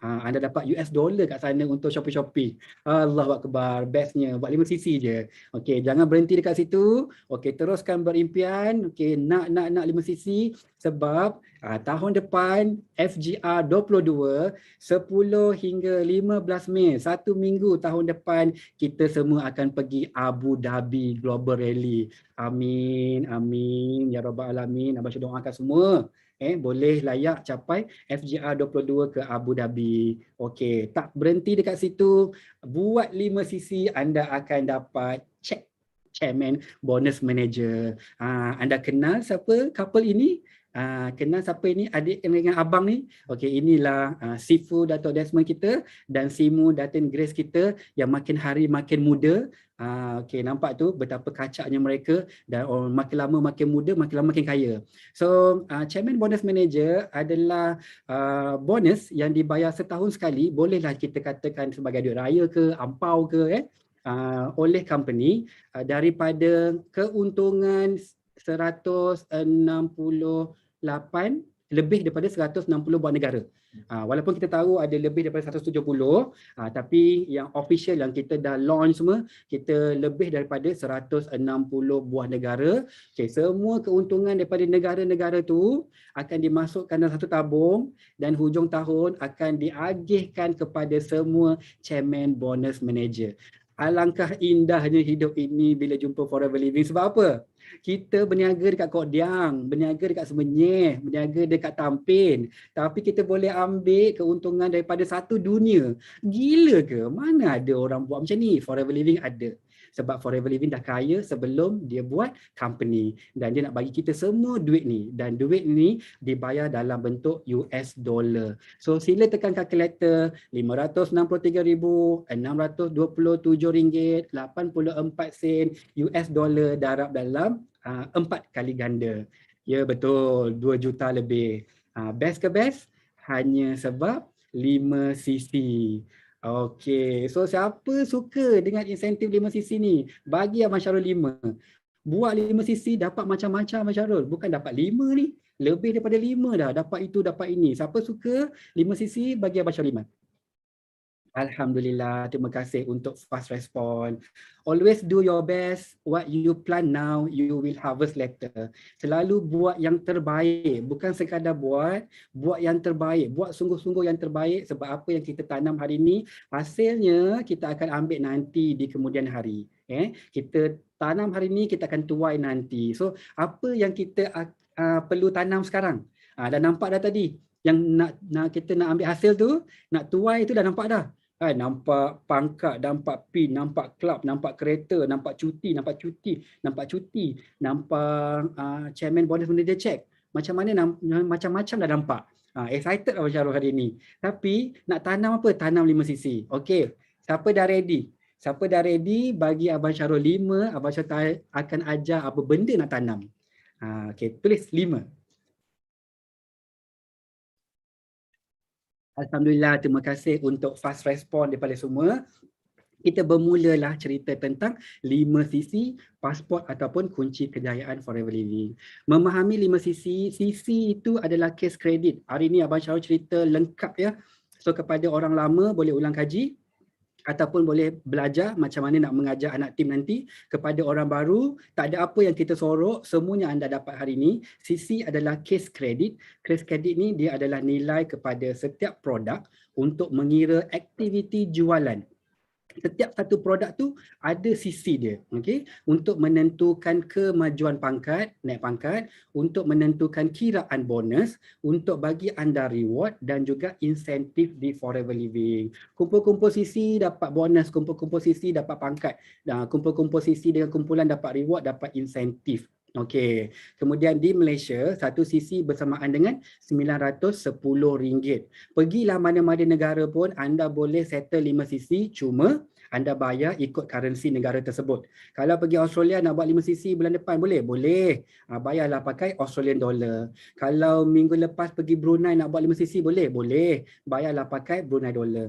Anda dapat US dollar kat sana untuk shopping-shopping. Allahu Akbar, bestnya buat 5cc je. Okey, jangan berhenti dekat situ. Okey, teruskan berimpian. Okey, nak 5cc sebab tahun depan FGR 22 10 hingga 15 Mei, 1 minggu tahun depan kita semua akan pergi Abu Dhabi Global Rally. Amin, amin ya rabbal alamin. Abang Syarul doakan semua boleh layak capai FGR 22 ke Abu Dhabi. Okey, tak berhenti dekat situ. Buat 5cc anda akan dapat check Chairman Bonus Manager. Anda kenal siapa couple ini? Kenal siapa ini? Adik dengan abang ni? Okey, inilah Sifu Dato' Desmond kita dan Simu Datin Grace kita yang makin hari makin muda. Okey, nampak tu betapa kacaknya mereka, dan makin lama makin muda, makin lama makin kaya. So, Chairman Bonus Manager adalah bonus yang dibayar setahun sekali, bolehlah kita katakan sebagai duit raya ke, ampau ke, oleh company daripada keuntungan 168, lebih daripada 160 buah negara. Walaupun kita tahu ada lebih daripada 170, tapi yang official yang kita dah launch semua, kita lebih daripada 160 buah negara. Okay, semua keuntungan daripada negara-negara tu akan dimasukkan dalam satu tabung dan hujung tahun akan diagihkan kepada semua Chairman Bonus Manager. Alangkah indahnya hidup ini bila jumpa Forever Living. Sebab apa? Kita berniaga dekat Kok Diang, berniaga dekat Semenyih, berniaga dekat Tampin. Tapi kita boleh ambil keuntungan daripada satu dunia. Gila ke? Mana ada orang buat macam ni? Forever Living ada. Sebab Forever Living dah kaya sebelum dia buat company. Dan dia nak bagi kita semua duit ni. Dan duit ni dibayar dalam bentuk US dollar. So sila tekan kalkulator RM563,627.84 US dollar darab dalam 4 kali ganda. Ya betul, 2 juta lebih. Best ke best? Hanya sebab 5cc. Okey, so siapa suka dengan insentif 5cc ni? Bagi Abang Syarul 5. Buat 5cc dapat macam-macam Abang Syarul. Bukan dapat 5 ni. Lebih daripada 5 dah. Dapat itu, dapat ini. Siapa suka 5cc bagi Abang Syarul 5. Alhamdulillah, terima kasih untuk fast respon. Always do your best. What you plant now, you will harvest later. Selalu buat yang terbaik. Bukan sekadar buat yang terbaik. Buat sungguh-sungguh yang terbaik, sebab apa yang kita tanam hari ini, hasilnya kita akan ambil nanti di kemudian hari. Kita tanam hari ini, kita akan tuai nanti. So, apa yang kita perlu tanam sekarang? Dah nampak dah tadi. Yang kita nak ambil hasil tu, nak tuai tu dah nampak dah. Nampak pangkat, nampak pin, nampak klub, nampak kereta, nampak cuti, nampak Chairman Bonus Manager check. Macam-macam dah nampak. Excited Abang Syarul hari ni. Tapi nak tanam apa? Tanam 5cc. Okey. Siapa dah ready? Bagi Abang Syarul 5, Abang Syarul akan ajar apa benda nak tanam. Okey, tulis 5. Alhamdulillah, terima kasih untuk fast respon daripada semua. Kita bermulalah cerita tentang 5cc, pasport ataupun kunci kejayaan Forever Living. Memahami 5cc, cc itu adalah case credit. Hari ini Abang Syarul cerita lengkap ya. So kepada orang lama boleh ulang kaji. ataupun boleh belajar macam mana nak mengajar anak tim nanti. Kepada orang baru, tak ada apa yang kita sorok, semuanya anda dapat hari ini. CC adalah case credit. Case credit ni dia adalah nilai kepada setiap produk untuk mengira aktiviti jualan. Setiap satu produk tu ada sisi dia, okey, untuk menentukan kemajuan pangkat, naik pangkat, untuk menentukan kiraan bonus, untuk bagi anda reward dan juga insentif di Forever Living. Kumpul-kumpul sisi dapat bonus, kumpul-kumpul sisi dapat pangkat, kumpul-kumpul sisi dengan kumpulan dapat reward, dapat insentif. Okey, kemudian di Malaysia, satu sisi bersamaan dengan RM910. Pergilah mana-mana negara pun anda boleh settle 5 sisi, cuma anda bayar ikut currency negara tersebut. Kalau pergi Australia nak buat 5 sisi bulan depan boleh? Boleh. Bayarlah pakai Australian dollar. Kalau minggu lepas pergi Brunei nak buat 5 sisi boleh? Boleh. Bayarlah pakai Brunei dollar.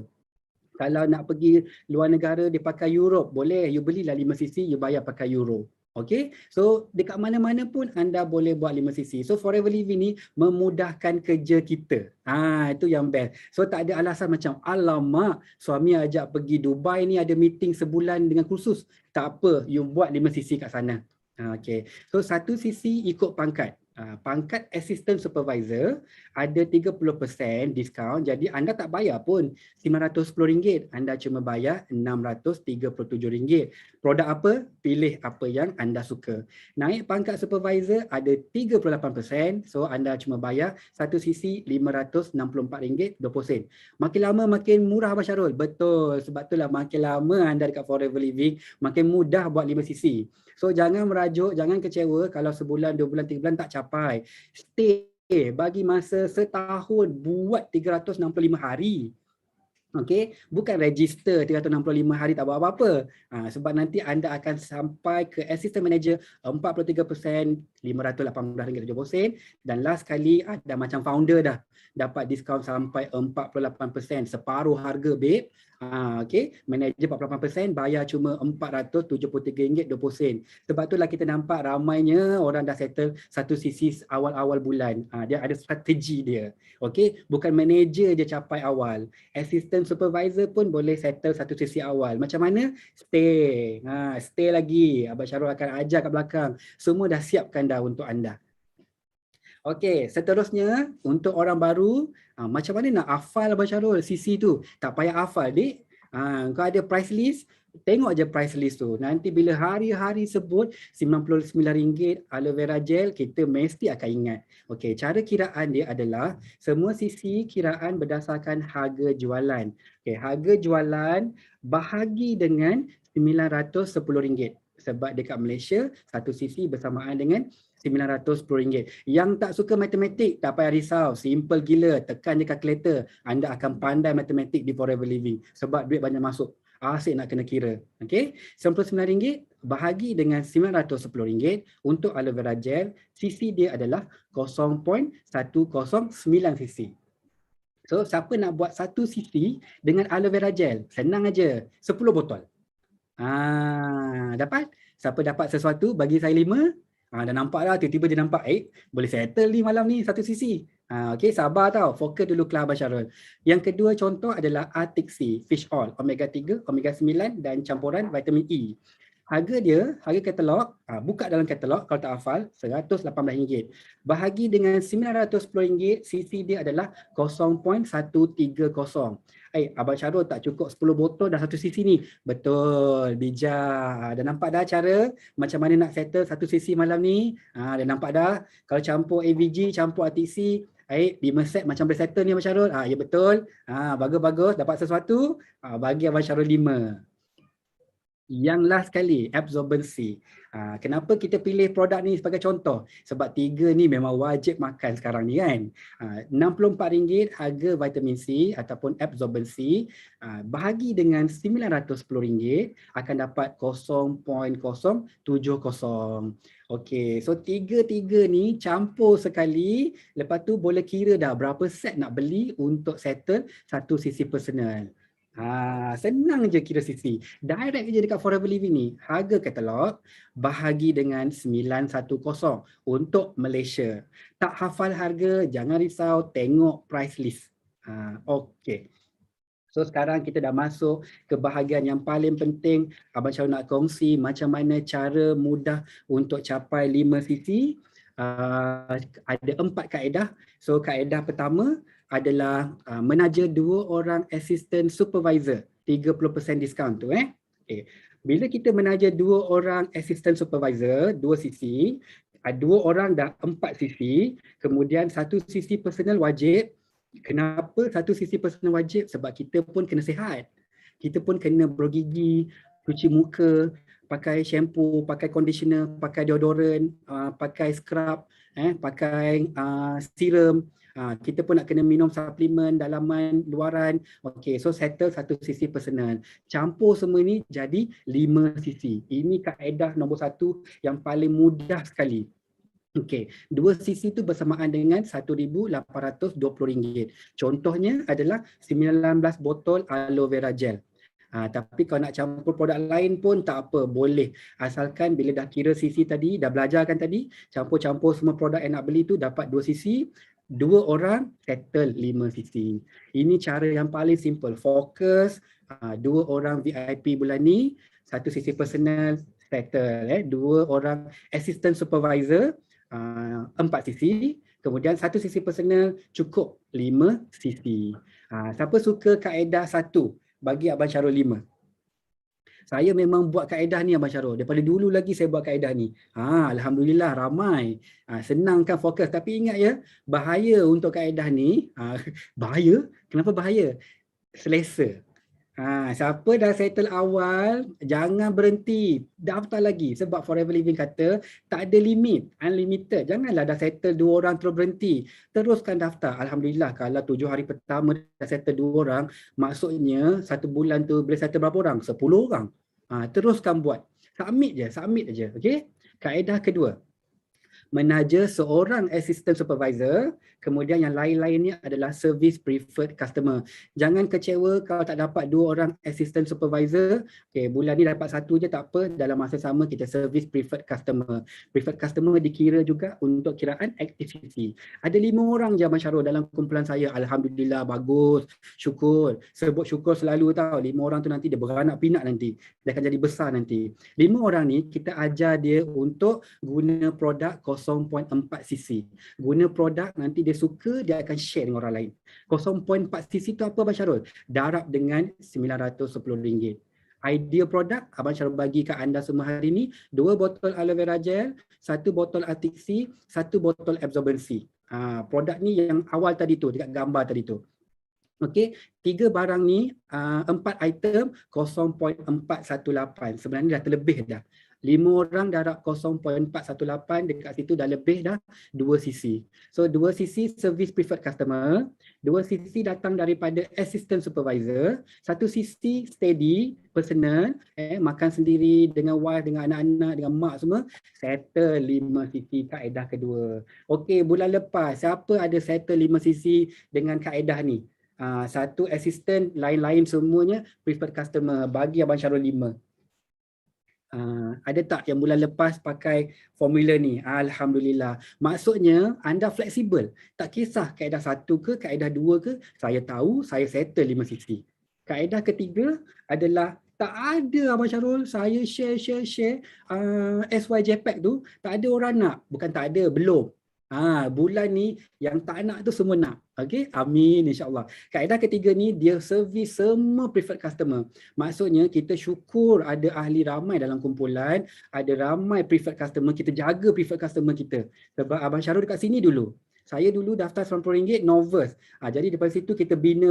Kalau nak pergi luar negara dia pakai Europe, boleh. You belilah 5 sisi, you bayar pakai euro. Okay, so dekat mana-mana pun anda boleh buat 5 sisi. So Forever Living ni memudahkan kerja kita. Itu yang best. So tak ada alasan macam, alamak suami ajak pergi Dubai ni ada meeting sebulan dengan kursus. Tak apa, you buat 5 sisi kat sana. Okay, so satu sisi ikut pangkat. Pangkat assistant supervisor ada 30% diskaun, jadi anda tak bayar pun RM910, anda cuma bayar RM637. Produk apa? Pilih apa yang anda suka. Naik pangkat supervisor ada 38%, so anda cuma bayar satu sisi RM564.20. Makin lama makin murah Abang Syarul. Betul, sebab itulah makin lama anda dekat Forever Living makin mudah buat 5 sisi. So jangan merajuk, jangan kecewa kalau sebulan, 2 bulan, 3 bulan tak capai. Stay, bagi masa setahun, buat 365 hari. Okey, bukan register 365 hari tak buat apa-apa. Sebab nanti anda akan sampai ke assistant manager 43%, RM518.70, dan last kali ada macam founder dah dapat diskaun sampai 48%, separuh harga babe. Okey, manager 48%, bayar cuma RM473.20. Sebab itulah kita nampak ramainya orang dah settle satu sisi awal-awal bulan. Dia ada strategi dia. Okey, bukan manager je capai awal. Assistant supervisor pun boleh settle satu sisi awal. Macam mana? Stay. Stay lagi. Abang Syarul akan ajar kat belakang. Semua dah siapkan dah untuk anda. Okey, seterusnya untuk orang baru, macam mana nak hafal Abang Syarul sisi tu? Tak payah hafal, dik. Kau ada price list, tengok je price list tu. Nanti bila hari-hari sebut RM99 aloe vera gel, kita mesti akan ingat. Okey, cara kiraan dia adalah semua sisi kiraan berdasarkan harga jualan. Okey, harga jualan bahagi dengan RM910. Sebab dekat Malaysia, satu sisi bersamaan dengan RM910. Yang tak suka matematik, tak payah risau. Simple gila, tekan je kalkulator. Anda akan pandai matematik di Forever Living. Sebab duit banyak masuk. Asyik nak kena kira. Okay, RM99 bahagi dengan RM910 untuk aloe vera gel. Sisi dia adalah 0.109 sisi. So, siapa nak buat satu sisi dengan aloe vera gel? Senang aja. 10 botol. Dapat? Siapa dapat sesuatu, bagi saya 5. Dah nampak dah, tiba-tiba dia nampak, boleh settle ni malam ni satu sisi. Okey, sabar tau, fokus dulu kelas Abang Syarul. Yang kedua contoh adalah Arctic Sea Fish Oil, omega 3, omega 9 dan campuran vitamin E. Harga dia, harga katalog, buka dalam katalog kalau tak hafal, RM118. Bahagi dengan RM910, sisi dia adalah 0.130. Abang Syarul tak cukup 10 botol dah satu sisi ni. Betul, bijak. Dah nampak dah cara macam mana nak settle satu sisi malam ni? Dah nampak dah. Kalau campur AVG, campur RTC, 5 set macam boleh settle ni Abang Syarul. Ya betul. Bagus-bagus, dapat sesuatu, bagi Abang Syarul 5. Yang last kali, absorbency. Kenapa kita pilih produk ni sebagai contoh? Sebab 3 ni memang wajib makan sekarang ni kan. RM64 harga vitamin C ataupun absorbency. Bahagi dengan RM910 akan dapat 0.070. Okey, so 3 ni campur sekali. Lepas tu boleh kira dah berapa set nak beli untuk settle satu sisi personal. Senang je kira sisi. Direct je dekat Forever Living ni. Harga katalog bahagi dengan 910 untuk Malaysia. Tak hafal harga, jangan risau, tengok price list. Okey. So sekarang kita dah masuk ke bahagian yang paling penting. Abang Syarul nak kongsi macam mana cara mudah untuk capai 5 CC. Ada 4 kaedah. So kaedah pertama adalah menaja 2 orang assistant supervisor, 30% diskaun tu Okay. Bila kita menaja 2 orang assistant supervisor, 2 CC, 2 orang dah 4 CC, kemudian 1 CC personal wajib. Kenapa 1 CC personal wajib? Sebab kita pun kena sihat. Kita pun kena bergigi, cuci muka, pakai shampoo, pakai conditioner, pakai deodorant, pakai scrub, pakai serum. Kita pun nak kena minum suplemen, dalaman, luaran. Okey, so settle 1 CC personal. Campur semua ni jadi 5 CC. Ini kaedah nombor 1 yang paling mudah sekali. Okey, 2 CC tu bersamaan dengan RM1,820. Contohnya adalah 19 botol aloe vera gel. Tapi kalau nak campur produk lain pun tak apa, boleh. Asalkan bila dah kira CC tadi, dah belajar kan tadi, campur-campur semua produk yang nak beli tu dapat 2 CC, 2 orang settle 5 CC. Ini cara yang paling simple. Fokus, 2 orang VIP bulan ni, 1 CC personal settle. 2 orang assistant supervisor, 4 CC, kemudian 1 CC personal cukup 5 CC. Siapa suka kaedah 1? Bagi Abang Syarul 5. Saya memang buat kaedah ni Abang Syarul. Daripada dulu lagi saya buat kaedah ni. Alhamdulillah ramai. Senangkan fokus. Tapi ingat ya, bahaya untuk kaedah ni. Bahaya? Kenapa bahaya? Selesa. Siapa dah settle awal, jangan berhenti, daftar lagi. Sebab Forever Living kata tak ada limit, unlimited. Janganlah dah settle 2 orang terus berhenti. Teruskan daftar. Alhamdulillah kalau 7 hari pertama dah settle 2 orang, maksudnya 1 bulan tu boleh settle berapa orang? 10 orang. Teruskan buat. Submit je. Okay? Kaedah kedua, menaja seorang assistant supervisor, kemudian yang lain-lainnya adalah service preferred customer. Jangan kecewa kalau tak dapat 2 orang assistant supervisor. Okay, bulan ni dapat 1 je tak apa, dalam masa sama kita service preferred customer. Preferred customer dikira juga untuk kiraan aktiviti. Ada 5 orang je Abang Syarul dalam kumpulan saya. Alhamdulillah, bagus, syukur. Sebut syukur selalu tau. 5 orang tu nanti dia beranak pinak nanti. Dia akan jadi besar nanti. 5 orang ni kita ajar dia untuk guna produk 0.4 cc. Guna produk nanti dia suka, dia akan share dengan orang lain. 0.4 cc tu apa Abang Syarul? Darab dengan RM910. Ideal produk Abang Syarul bagi kat anda semua hari ni, 2 botol aloe vera gel, 1 botol Arctic Sea, 1 botol absorbency. Produk ni yang awal tadi tu, dekat gambar tadi tu. Okey, 3 barang ni, 4 item 0.418. Sebenarnya dah terlebih dah. 5 orang darab 0.418, dekat situ dah lebih dah 2 cc. So 2 cc service preferred customer, 2 cc datang daripada assistant supervisor, 1 cc steady personal, makan sendiri dengan wife, dengan anak-anak, dengan mak semua, settle 5 cc kaedah kedua. Okey, bulan lepas siapa ada settle 5 cc dengan kaedah ni? 1 assistant, lain-lain semuanya preferred customer. Bagi Abang Syarul 5. Ada tak yang bulan lepas pakai formula ni? Alhamdulillah. Maksudnya anda fleksibel. Tak kisah kaedah 1 ke, kaedah 2 ke, saya tahu, saya settle 5 cc. Kaedah ketiga adalah tak ada Abang Syarul, saya share SYJ pack tu, tak ada orang nak. Bukan tak ada, belum. Bulan ni yang tak nak tu semua nak. Okey, amin insya-Allah. Kaedah ketiga ni dia servis semua preferred customer. Maksudnya kita syukur ada ahli ramai dalam kumpulan, ada ramai preferred customer, kita jaga preferred customer kita. Sebab Abang Syarul dekat sini dulu. Saya dulu daftar RM90 novice. Jadi daripada situ kita bina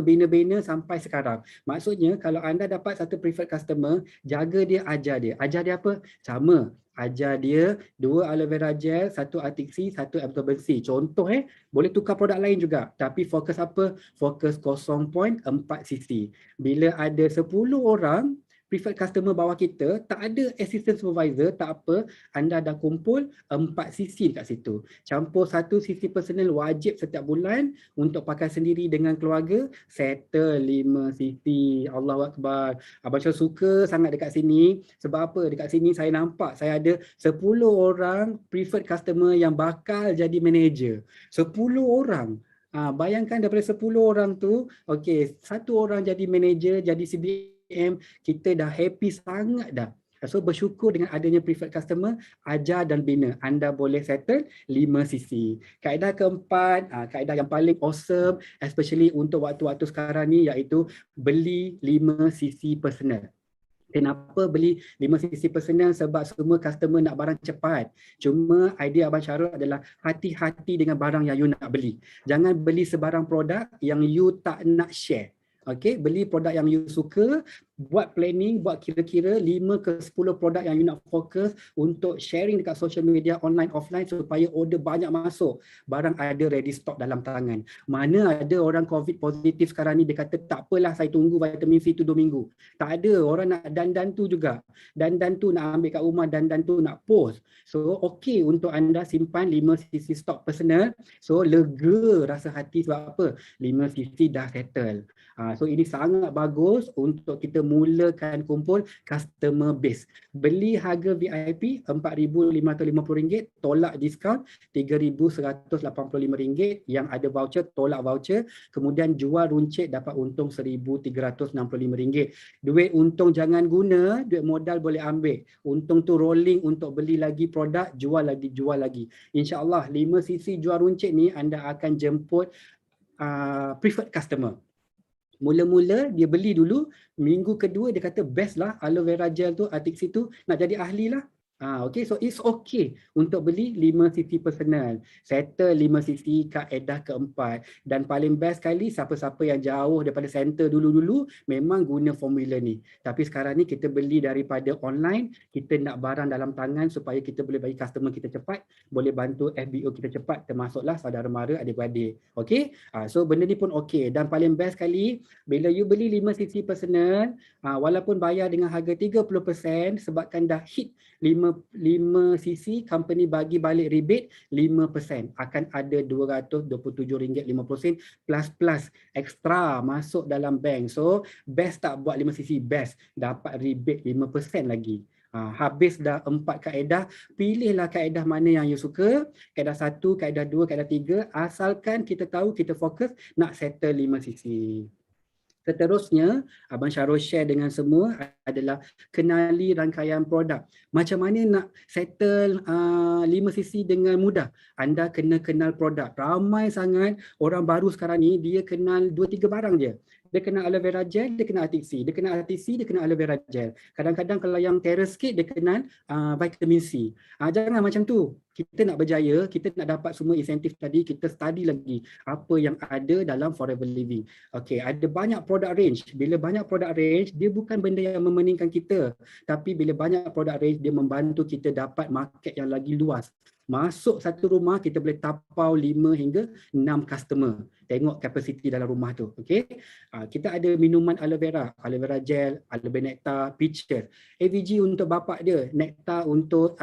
sampai sekarang. Maksudnya kalau anda dapat satu preferred customer, jaga dia, ajar dia. Ajar dia apa? Sama. Ajar dia 2 aloe vera gel, 1 Arctic Sea, 1 absorbency. Contoh boleh tukar produk lain juga. Tapi fokus apa? Fokus 0.4 cc. Bila ada 10 orang preferred customer bawah kita, tak ada assistant supervisor, tak apa, anda dah kumpul 4 cc dekat situ. Campur 1 cc personal wajib setiap bulan untuk pakai sendiri dengan keluarga, settle 5 cc. Allahu Akbar. Abang Syarul suka sangat dekat sini. Sebab apa? Dekat sini saya nampak saya ada 10 orang preferred customer yang bakal jadi manager. 10 orang. Bayangkan daripada 10 orang tu, okey, satu orang jadi manager, jadi CBM, kita dah happy sangat dah. So bersyukur dengan adanya preferred customer, ajar dan bina. Anda boleh settle 5 sisi. Kaedah keempat, kaedah yang paling awesome, especially untuk waktu-waktu sekarang ni, iaitu beli 5 sisi personal. Kenapa beli 5 sisi personal? Sebab semua customer nak barang cepat. Cuma idea Abang Syarul adalah hati-hati dengan barang yang you nak beli. Jangan beli sebarang produk yang you tak nak share. Okey, beli produk yang you suka, buat planning, buat kira-kira 5 ke 10 produk yang you nak fokus untuk sharing dekat social media online offline supaya order banyak masuk. Barang ada ready stock dalam tangan. Mana ada orang COVID positif sekarang ni dia kata tak apalah saya tunggu vitamin C tu 2 minggu. Tak ada, orang nak dandan tu juga. Dandan tu nak ambil kat rumah, dandan tu nak post. So okey untuk anda simpan 5 sisi stok personal. So lega rasa hati sebab apa? 5 sisi dah settle. So ini sangat bagus untuk kita mulakan kumpul customer base. Beli harga VIP RM4,550, tolak diskaun RM3,185, yang ada voucher tolak voucher, kemudian jual runcit dapat untung RM1,365. Duit untung jangan guna, duit modal boleh ambil. Untung tu rolling untuk beli lagi produk, jual lagi. InsyaAllah 5 sisi jual runcit ni anda akan jemput preferred customer. Mula-mula dia beli dulu, minggu kedua dia kata best lah aloe vera gel tu, Artixi tu, nak jadi ahli lah. Okay, so it's okay untuk beli 5 sisi personal. Settle 5 sisi kaedah keempat. Dan paling best sekali, siapa-siapa yang jauh daripada center dulu-dulu memang guna formula ni. Tapi sekarang ni kita beli daripada online, kita nak barang dalam tangan supaya kita boleh bagi customer kita cepat, boleh bantu FBO kita cepat, termasuklah saudara mara, adik-beradik. Okay, so benda ni pun okay. Dan paling best sekali, bila you beli 5 sisi personal, walaupun bayar dengan harga 30%, sebabkan dah hit 5 sisi, company bagi balik rebate 5%. Akan ada RM227.50 plus extra masuk dalam bank. So best tak buat 5 sisi? Best. Dapat rebate 5% lagi. Habis dah 4 kaedah, pilihlah kaedah mana yang you suka. Kaedah 1, kaedah 2, kaedah 3. Asalkan kita tahu kita fokus nak settle 5 sisi. Seterusnya, Abang Syarul share dengan semua adalah kenali rangkaian produk. Macam mana nak settle 5 sisi dengan mudah? Anda kena kenal produk. Ramai sangat orang baru sekarang ni, dia kenal 2-3 barang je. Dia kenal aloe vera gel, dia kenal Artixi. Dia kenal Artixi, dia kenal aloe vera gel. Kadang-kadang kalau yang terror sikit, dia kenal vitamin C. Jangan macam tu. Kita nak berjaya, kita nak dapat semua insentif tadi, kita study lagi apa yang ada dalam Forever Living. Okey, ada banyak product range. Bila banyak product range, dia bukan benda yang memeningkan kita. Tapi bila banyak product range, dia membantu kita dapat market yang lagi luas. Masuk satu rumah, kita boleh tapau 5 hingga 6 customer. Tengok kapasiti dalam rumah tu. Okay? Kita ada minuman aloe vera gel, aloe vera nectar, peaches. AVG untuk bapak dia, nectar untuk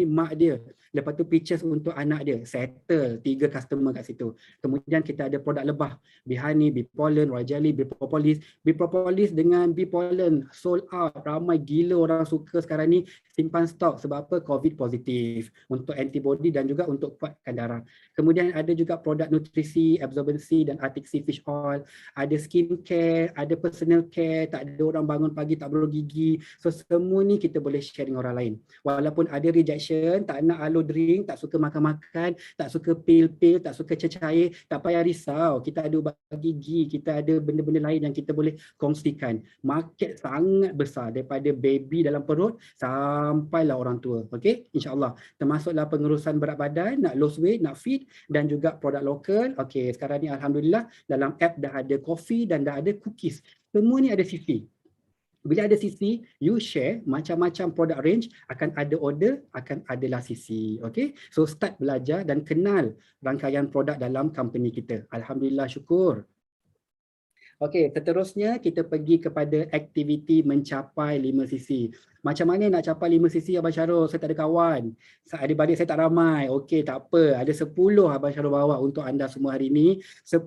mak dia. Lepas tu peaches untuk anak dia. Settle 3 customer kat situ. Kemudian kita ada produk lebah. Bee honey, bee pollen, royal jelly, bee propolis. Bee propolis dengan bee pollen sold out. Ramai gila orang suka sekarang ni. Simpan stok sebab apa? COVID positif. Untuk antibody dan juga untuk kuatkan darah. Kemudian ada juga produk nutrisi, absorbency dan Artixi fish oil. Ada skin care, ada personal care. Tak ada orang bangun pagi tak berus gigi. So semua ni kita boleh share dengan orang lain. Walaupun ada rejection, tak nak aloe drink, tak suka makan-makan, tak suka pil-pil, tak suka cecair, tak payah risau. Kita ada ubat gigi, kita ada benda-benda lain yang kita boleh kongsikan. Market sangat besar daripada baby dalam perut sampailah orang tua. Okey, insya-Allah. Termasuklah pengurusan berat badan, nak lose weight, nak fit dan juga produk lokal. Okey, sekarang ni alhamdulillah dalam app dah ada coffee dan dah ada cookies. Semua ni ada sisi. Bila ada sisi, you share macam-macam produk range, akan ada order, akan adalah sisi. Okay? So start belajar dan kenal rangkaian produk dalam company kita. Alhamdulillah, syukur. Okay, seterusnya kita pergi kepada aktiviti mencapai 5 sisi. Macam mana nak capai 5 sisi Abang Syarul? Saya tak ada kawan. Adik-beradik saya tak ramai. Okey, tak apa. Ada 10 Abang Syarul bawa untuk anda semua hari ini. 10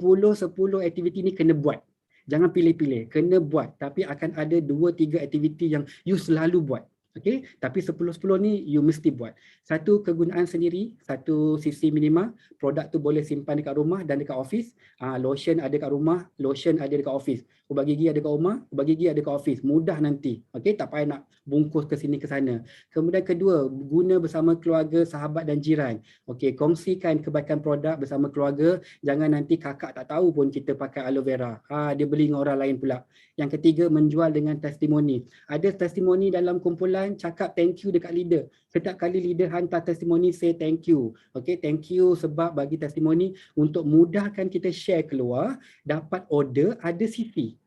aktiviti ni kena buat. Jangan pilih-pilih, kena buat. Tapi akan ada 2-3 aktiviti yang you selalu buat. Okey, tapi 10-10 ni you mesti buat. Satu kegunaan sendiri, satu sisi minima, produk tu boleh simpan dekat rumah dan dekat office. Lotion ada kat rumah, lotion ada dekat office. Ubat gigi ada kat rumah, ubat gigi ada kat office. Mudah nanti. Okey, tak payah nak bungkus ke sini ke sana. Kemudian kedua, guna bersama keluarga, sahabat dan jiran. Okey, kongsikan kebaikan produk bersama keluarga. Jangan nanti kakak tak tahu pun kita pakai aloe vera. Dia beli dengan orang lain pula. Yang ketiga, menjual dengan testimoni. Ada testimoni dalam kumpulan, cakap thank you dekat leader. Setiap kali leader hantar testimoni, say thank you. Okay, thank you sebab bagi testimoni untuk mudahkan kita share keluar, dapat order, ada CV.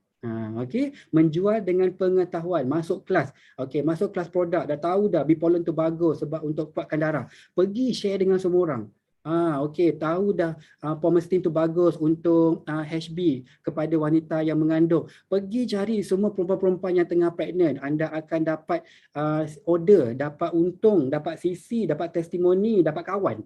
Okay, menjual dengan pengetahuan, masuk kelas. Okay, masuk kelas produk, dah tahu dah Bipolen tu bagus sebab untuk kuatkan darah. Pergi share dengan semua orang. Okey, tahu dah Pomestin tu bagus untuk HB kepada wanita yang mengandung. Pergi cari semua perempuan-perempuan yang tengah pregnant. Anda akan dapat order, dapat untung, dapat CC, dapat testimoni, dapat kawan.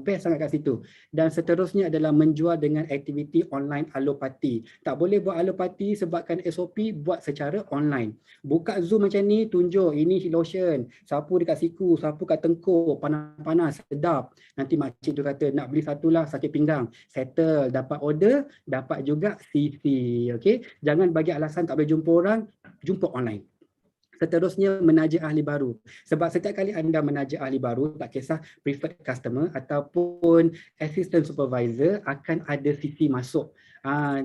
Best sangat kat situ. Dan seterusnya adalah menjual dengan aktiviti online alopati. Tak boleh buat alopati sebabkan SOP, buat secara online. Buka Zoom macam ni, tunjuk ini lotion, sapu dekat siku, sapu kat tengkuk, panas-panas, sedap. Nanti makcik tu kata nak beli satu lah, sakit pinggang. Settle, dapat order, dapat juga CV. Okay? Jangan bagi alasan tak boleh jumpa orang, jumpa online. Seterusnya, menaja ahli baru. Sebab setiap kali anda menaja ahli baru, tak kisah preferred customer ataupun assistant supervisor, akan ada CV masuk.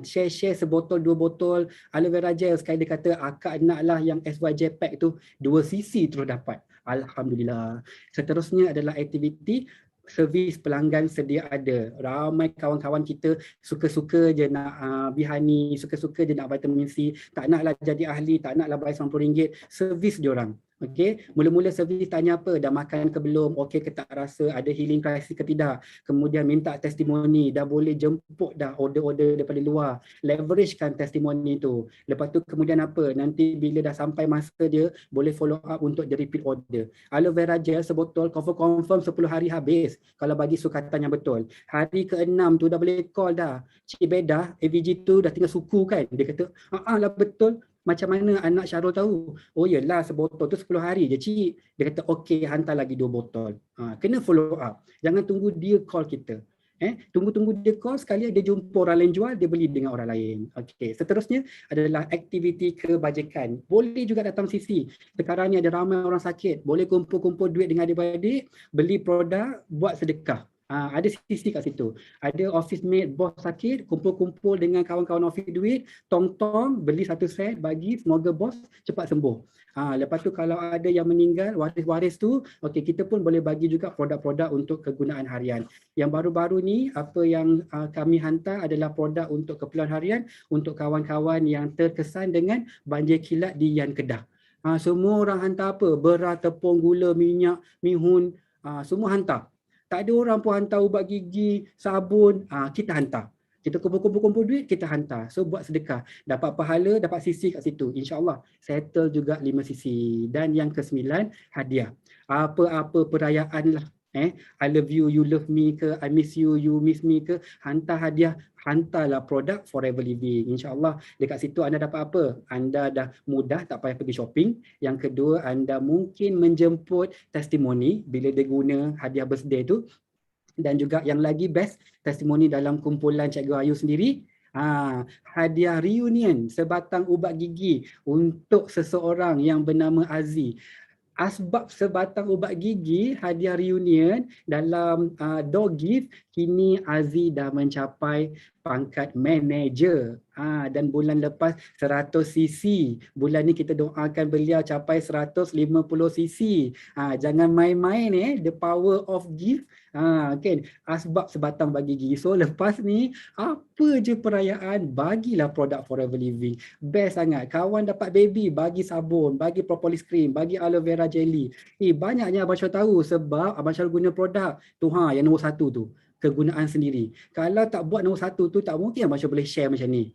Share sebotol, 2 botol aloe vera gel. Sekali dia kata, akak naklah yang SYJ pack tu, 2 cc terus dapat. Alhamdulillah. Seterusnya adalah aktiviti servis pelanggan sedia ada. Ramai kawan-kawan kita suka-suka je nak Bihani, suka-suka je nak vitamin C, tak naklah jadi ahli, tak naklah bayar RM90, servis diorang. Okey, mula-mula servis tanya apa, dah makan ke belum, okey ke tak rasa, ada healing crisis ke tidak, kemudian minta testimoni, dah boleh jemput dah order-order daripada luar, leveragekan testimoni tu. Lepas tu kemudian apa, nanti bila dah sampai masa dia, boleh follow up untuk dia repeat order. Aloe vera gel sebotol, confirm 10 hari habis kalau bagi sukatan yang betul. Hari ke-6 tu dah boleh call dah, Cik Bedah, AVG tu dah tinggal suku kan. Dia kata, lah betul. Macam mana anak Syarul tahu? Oh yelah, sebotol tu 10 hari je cik. Dia kata okey, hantar lagi 2 botol. Kena follow up. Jangan tunggu dia call kita. Tunggu-tunggu dia call, sekali dia jumpa orang lain jual, dia beli dengan orang lain. Okey, seterusnya adalah aktiviti kebajikan. Boleh juga datang CC. Sekarang ni ada ramai orang sakit, boleh kumpul-kumpul duit dengan adik-beradik, beli produk, buat sedekah. Ada sisi kat situ. Ada office mate, bos sakit, kumpul-kumpul dengan kawan-kawan office duit, tong-tong, beli satu set, bagi, semoga bos cepat sembuh. Lepas tu kalau ada yang meninggal, waris-waris tu, okey, kita pun boleh bagi juga produk-produk untuk kegunaan harian. Yang baru-baru ni, apa yang kami hantar adalah produk untuk keperluan harian untuk kawan-kawan yang terkesan dengan banjir kilat di Yan Kedah. Semua orang hantar apa? Beras, tepung, gula, minyak, mihun, semua hantar. Tak ada orang pun hantar ubat gigi, sabun, kita hantar. Kita kumpul-kumpul duit, kita hantar. So buat sedekah. Dapat pahala, dapat sisi kat situ. InsyaAllah settle juga 5 sisi. Dan yang ke-9, hadiah. Apa-apa perayaan lah. I love you, you love me ke, I miss you, you miss me ke, hantar hadiah, hantarlah produk Forever Living. InsyaAllah dekat situ anda dapat apa? Anda dah mudah, tak payah pergi shopping. Yang kedua, anda mungkin menjemput testimoni bila dia guna hadiah birthday tu. Dan juga yang lagi best, testimoni dalam kumpulan Cikgu Ayu sendiri. Hadiah reunion sebatang ubat gigi untuk seseorang yang bernama Aziz. Asbab sebatang ubat gigi, hadiah reunion dalam door gift, kini Aziz dah mencapai pangkat manager. Dan bulan lepas 100 cc. Bulan ni kita doakan beliau capai 150 cc. Jangan main-main the power of gift. Kan, asbab sebatang bagi gigi. So lepas ni apa je perayaan, bagilah produk Forever Living. Best sangat. Kawan dapat baby, bagi sabun, bagi propolis cream, bagi aloe vera jelly. Banyaknya Abang Syarul tahu sebab Abang Syarul guna produk tu, yang nombor 1 tu, kegunaan sendiri. Kalau tak buat nombor 1 tu, tak mungkin Abang Syarul boleh share macam ni.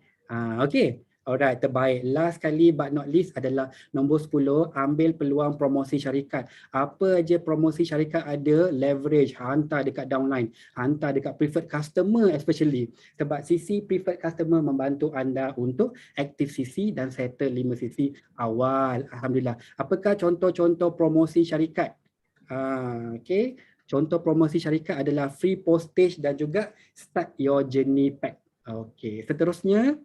Okey. Alright, terbaik. Last kali but not least adalah nombor 10, ambil peluang promosi syarikat. Apa aja promosi syarikat ada, leverage, hantar dekat downline, hantar dekat preferred customer especially. Sebab sisi preferred customer membantu anda untuk active CC dan settle 5 CC awal. Alhamdulillah. Apakah contoh-contoh promosi syarikat? Okay. Contoh promosi syarikat adalah free postage dan juga start your journey pack. Okay. Seterusnya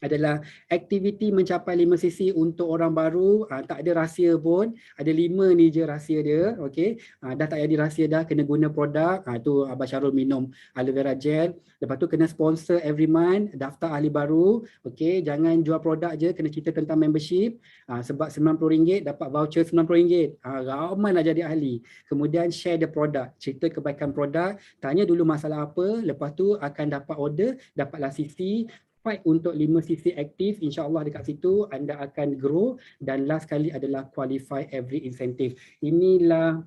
adalah aktiviti mencapai 5 CC untuk orang baru, tak ada rahsia pun, ada 5 ni je rahsia dia, okey. Dah tak jadi rahsia dah, kena guna produk, tu Abang Syarul minum aloe vera gel, lepas tu kena sponsor every month, daftar ahli baru, okey, jangan jual produk je, kena cerita tentang membership, sebab RM90 dapat voucher RM90, ramai nak jadi ahli. Kemudian share the product, cerita kebaikan produk, tanya dulu masalah apa, lepas tu akan dapat order, dapatlah CC, fight untuk 5 CC aktif, insya-Allah dekat situ anda akan grow. Dan last kali adalah qualify every incentive. Inilah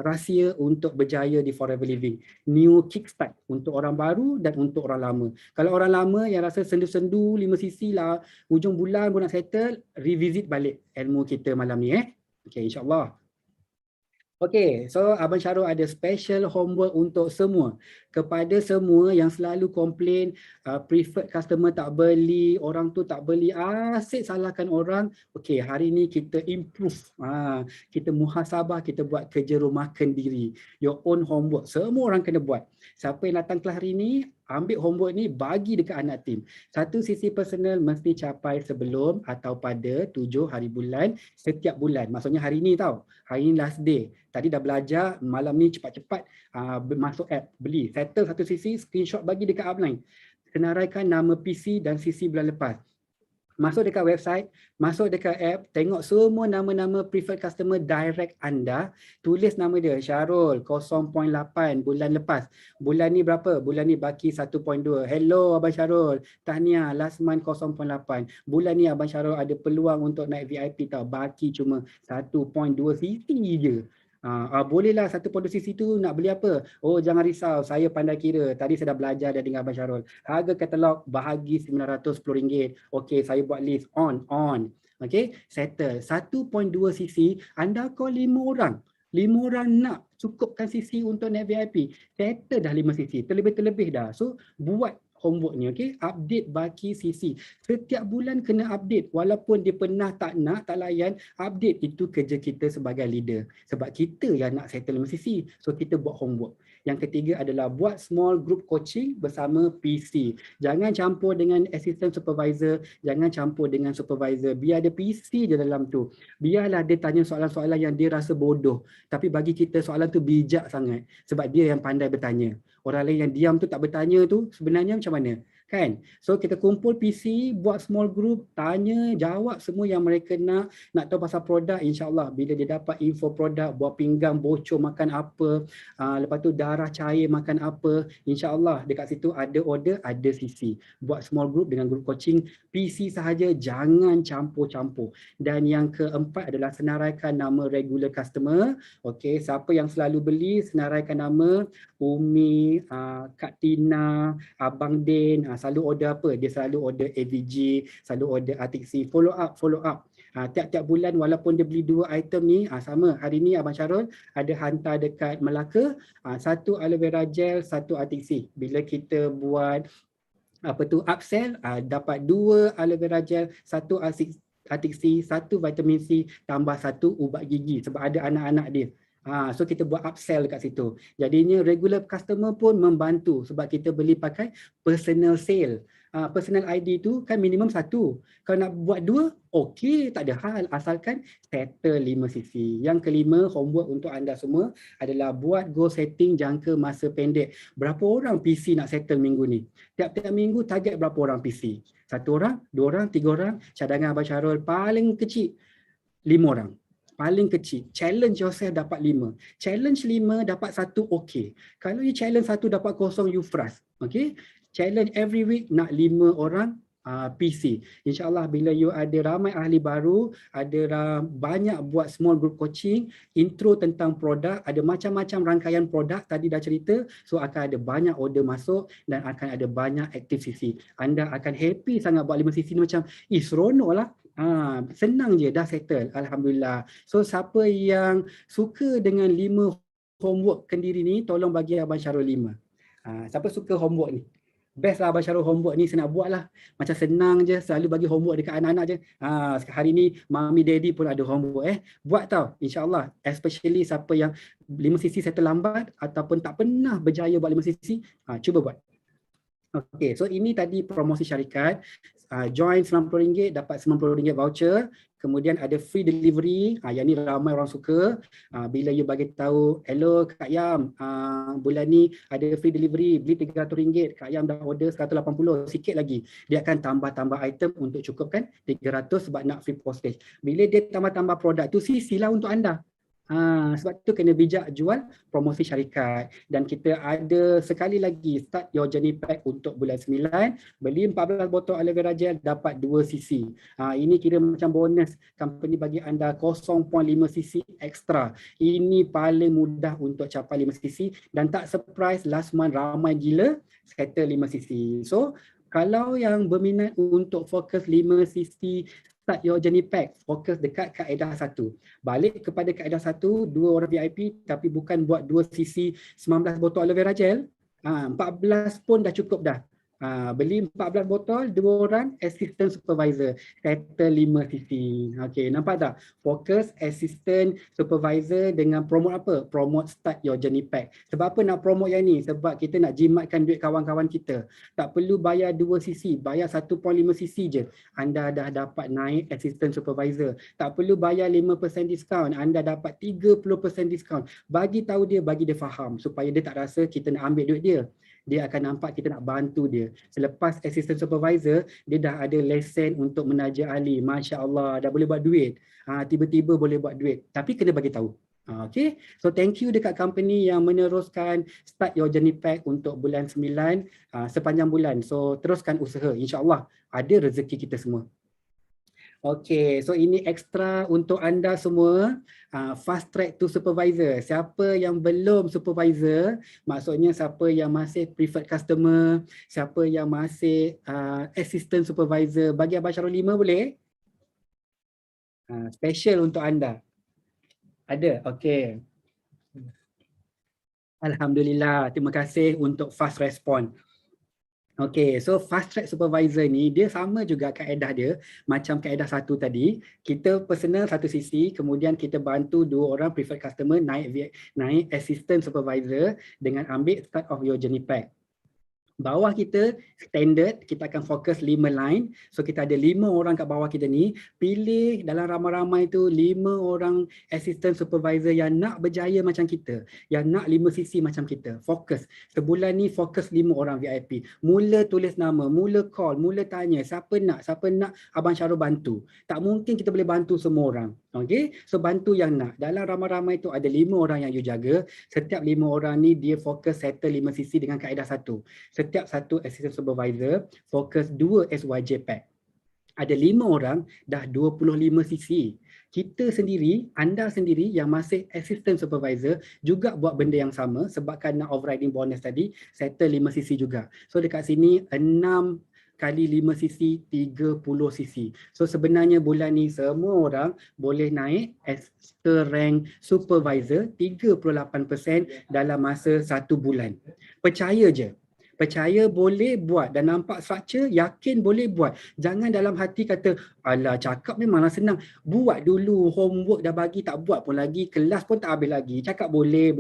rahsia untuk berjaya di Forever Living. New kickstart untuk orang baru dan untuk orang lama. Kalau orang lama yang rasa sendu-sendu 5 CC lah, hujung bulan pun nak settle, revisit balik ilmu kita malam ni Okay, insya-Allah. Okay, so Abang Syarul ada special homework untuk semua. Kepada semua yang selalu komplain preferred customer tak beli, orang tu tak beli, asyik salahkan orang. Okay, hari ni kita improve. Kita muhasabah, kita buat kerja rumah kendiri. Your own homework, semua orang kena buat. Siapa yang datang kelas hari ni, ambil homework ni, bagi dekat anak tim. 1 CC personal mesti capai sebelum atau pada 7 hari bulan setiap bulan. Maksudnya hari ni tau. Hari ni last day. Tadi dah belajar, malam ni cepat-cepat masuk app, beli. Settle 1 CC, screenshot bagi dekat upline. Senaraikan nama PC dan CC bulan lepas. Masuk dekat website, masuk dekat app, tengok semua nama-nama preferred customer direct anda, tulis nama dia, Syarul 0.8 bulan lepas. Bulan ni berapa? Bulan ni baki 1.2. Hello Abang Syarul, tahniah last month 0.8. Bulan ni Abang Syarul ada peluang untuk naik VIP tau, baki cuma 1.2 CC je. Bolehlah 1.2 CC tu nak beli apa? Oh jangan risau, saya pandai kira. Tadi saya dah belajar dengan Abang Syarul. Harga katalog bahagi RM910. Okey, saya buat list on. Okey, settle. 1.2 CC, anda call 5 orang. 5 orang nak cukupkan CC untuk naik VIP. Settle dah 5 CC, terlebih-terlebih dah. So buat homework ni, okey, update baki CC. Setiap bulan kena update, walaupun dia pernah tak nak, tak layan, update. Itu kerja kita sebagai leader. Sebab kita yang nak settle CC. So kita buat homework. Yang ketiga adalah buat small group coaching bersama PC. Jangan campur dengan assistant supervisor, jangan campur dengan supervisor. Biar ada PC je dalam tu. Biarlah dia tanya soalan-soalan yang dia rasa bodoh. Tapi bagi kita soalan tu bijak sangat. Sebab dia yang pandai bertanya. Orang lain yang diam tu tak bertanya tu sebenarnya macam mana? Kan? So kita kumpul PC, buat small group, tanya, jawab semua yang mereka nak tahu pasal produk. InsyaAllah bila dia dapat info produk, buah pinggang bocor makan apa, lepas tu darah cair makan apa, InsyaAllah dekat situ ada order, ada CC. Buat small group dengan group coaching, PC sahaja, jangan campur-campur. Dan yang keempat adalah senaraikan nama regular customer. Okey, siapa yang selalu beli, senaraikan nama Umi, Kak Tina, Abang Din, selalu order apa? Dia selalu order AVG, selalu order Atixi, follow up. Tiap-tiap bulan walaupun dia beli 2 item ni, sama. Hari ni Abang Syarul ada hantar dekat Melaka, 1 aloe vera gel, 1 Atixi. Bila kita buat upsell, dapat 2 aloe vera gel, 1 Atixi, 1 vitamin C, tambah 1 ubat gigi sebab ada anak-anak dia. So kita buat upsell dekat situ. Jadinya regular customer pun membantu sebab kita beli pakai personal sale. Personal ID tu kan minimum 1. Kalau nak buat 2, okey, tak ada hal. Asalkan settle 5 CC. Yang kelima, homework untuk anda semua adalah buat goal setting jangka masa pendek. Berapa orang PC nak settle minggu ni? Tiap-tiap minggu target berapa orang PC? 1 orang, 2 orang, 3 orang. Cadangan Abang Syarul paling kecil 5 orang. Paling kecil. Challenge yourself dapat 5. Challenge 5 dapat 1, okey. Kalau you challenge 1 dapat 0, you frust. Okey? Challenge every week nak 5 orang PC. InsyaAllah bila you ada ramai ahli baru, ada banyak buat small group coaching, intro tentang produk, ada macam-macam rangkaian produk tadi dah cerita, so akan ada banyak order masuk dan akan ada banyak active CC. Anda akan happy sangat buat 5 CC ni macam, seronok lah. Senang je dah settle, Alhamdulillah. So siapa yang suka dengan 5 homework kendiri ni, tolong bagi Abang Syarul 5. Siapa suka homework ni? Best lah Abang Syarul homework ni, saya nak buat lah. Macam senang je, selalu bagi homework dekat anak-anak je. Hari ni mami daddy pun ada homework Buat tau, insyaAllah. Especially siapa yang 5 sisi settle lambat ataupun tak pernah berjaya buat 5 sisi, cuba buat. Okay, so ini tadi promosi syarikat. Join RM90 dapat RM90 voucher. Kemudian ada free delivery. Yang ni ramai orang suka. Bila you bagi tahu, hello Kak Yam, bulan ni ada free delivery, beli RM300, Kak Yam dah order RM180, sikit lagi. Dia akan tambah-tambah item untuk cukupkan RM300 sebab nak free postage. Bila dia tambah-tambah produk tu, sisilah untuk anda. Sebab tu kena bijak jual promosi syarikat. Dan kita ada sekali lagi start your journey pack untuk bulan 9. Beli 14 botol aloe vera gel dapat 2 cc. Ini kira macam bonus. Company bagi anda 0.5 cc extra. Ini paling mudah untuk capai 5 cc. Dan tak surprise last month ramai gila settle 5 cc. So kalau yang berminat untuk fokus 5 cc start your journey pack, fokus dekat kaedah 1. Balik kepada kaedah 1, 2 orang VIP tapi bukan buat 2 cc 19 botol aloe vera gel, 14 pun dah cukup dah. Beli 14 botol, 2 orang assistant supervisor, settle 5 cc. Okey, nampak tak? Fokus assistant supervisor dengan promote apa? Promote start your journey pack. Sebab apa nak promote yang ni? Sebab kita nak jimatkan duit kawan-kawan kita. Tak perlu bayar 2 cc, bayar 1.5 cc je. Anda dah dapat naik assistant supervisor. Tak perlu bayar 5% diskaun, anda dapat 30% diskaun. Bagi tahu dia, bagi dia faham supaya dia tak rasa kita nak ambil duit dia. Dia akan nampak kita nak bantu dia. Selepas assistant supervisor, dia dah ada lesen untuk menaja ahli. Masya Allah, dah boleh buat duit. Tiba-tiba boleh buat duit. Tapi kena bagi tahu. Okay, so thank you dekat company yang meneruskan start your journey pack untuk bulan 9 sepanjang bulan. So teruskan usaha, insyaAllah ada rezeki kita semua. Okay, so ini ekstra untuk anda semua, fast track to supervisor. Siapa yang belum supervisor, maksudnya siapa yang masih preferred customer, siapa yang masih assistant supervisor, bagi Abang Syarul 5 boleh? Special untuk anda. Ada? Okay. Alhamdulillah, terima kasih untuk fast respond. Okay, so fast track supervisor ni dia sama juga kaedah dia macam kaedah 1 tadi. Kita personal 1 cc, kemudian kita bantu 2 orang preferred customer naik assistant supervisor dengan ambil start of your journey pack. Bawah kita standard, kita akan fokus 5 line. So kita ada 5 orang kat bawah kita ni. Pilih dalam ramai-ramai tu 5 orang assistant supervisor yang nak berjaya macam kita, yang nak 5 cc macam kita. Fokus. Sebulan ni fokus 5 orang VIP. Mula tulis nama, mula call, mula tanya siapa nak Abang Syarul bantu. Tak mungkin kita boleh bantu semua orang. Okay, so bantu yang nak. Dalam ramai-ramai tu ada 5 orang yang you jaga. Setiap 5 orang ni dia fokus settle 5 cc dengan kaedah 1. Setiap 1 assistant supervisor fokus 2 SYJ pack. Ada 5 orang dah 25 cc. Kita sendiri, anda sendiri yang masih assistant supervisor juga buat benda yang sama sebabkan nak overriding bonus tadi, settle 5 cc juga. So dekat sini 6 kali 5 cc, 30 cc. So sebenarnya bulan ni semua orang boleh naik as rank supervisor 38% dalam masa 1 bulan. Percaya je. Percaya boleh buat dan nampak structure, yakin boleh buat. Jangan dalam hati kata, alah cakap memanglah senang. Buat dulu, homework dah bagi tak buat pun lagi, kelas pun tak habis lagi. Cakap boleh,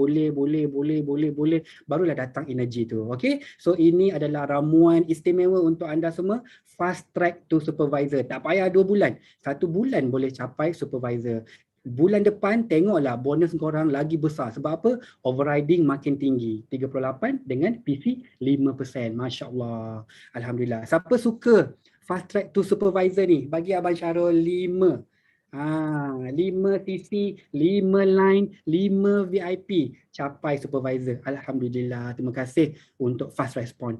barulah datang energi tu. Okay? So ini adalah ramuan istimewa untuk anda semua, fast track to supervisor. Tak payah 2 bulan, 1 bulan boleh capai supervisor. Bulan depan tengoklah bonus korang lagi besar. Sebab apa? Overriding makin tinggi. 38 dengan PC 5%. Masya Allah. Alhamdulillah. Siapa suka fast track to supervisor ni? Bagi Abang Syarul 5. 5 CC, 5 line, 5 VIP. Capai supervisor. Alhamdulillah. Terima kasih untuk fast respond.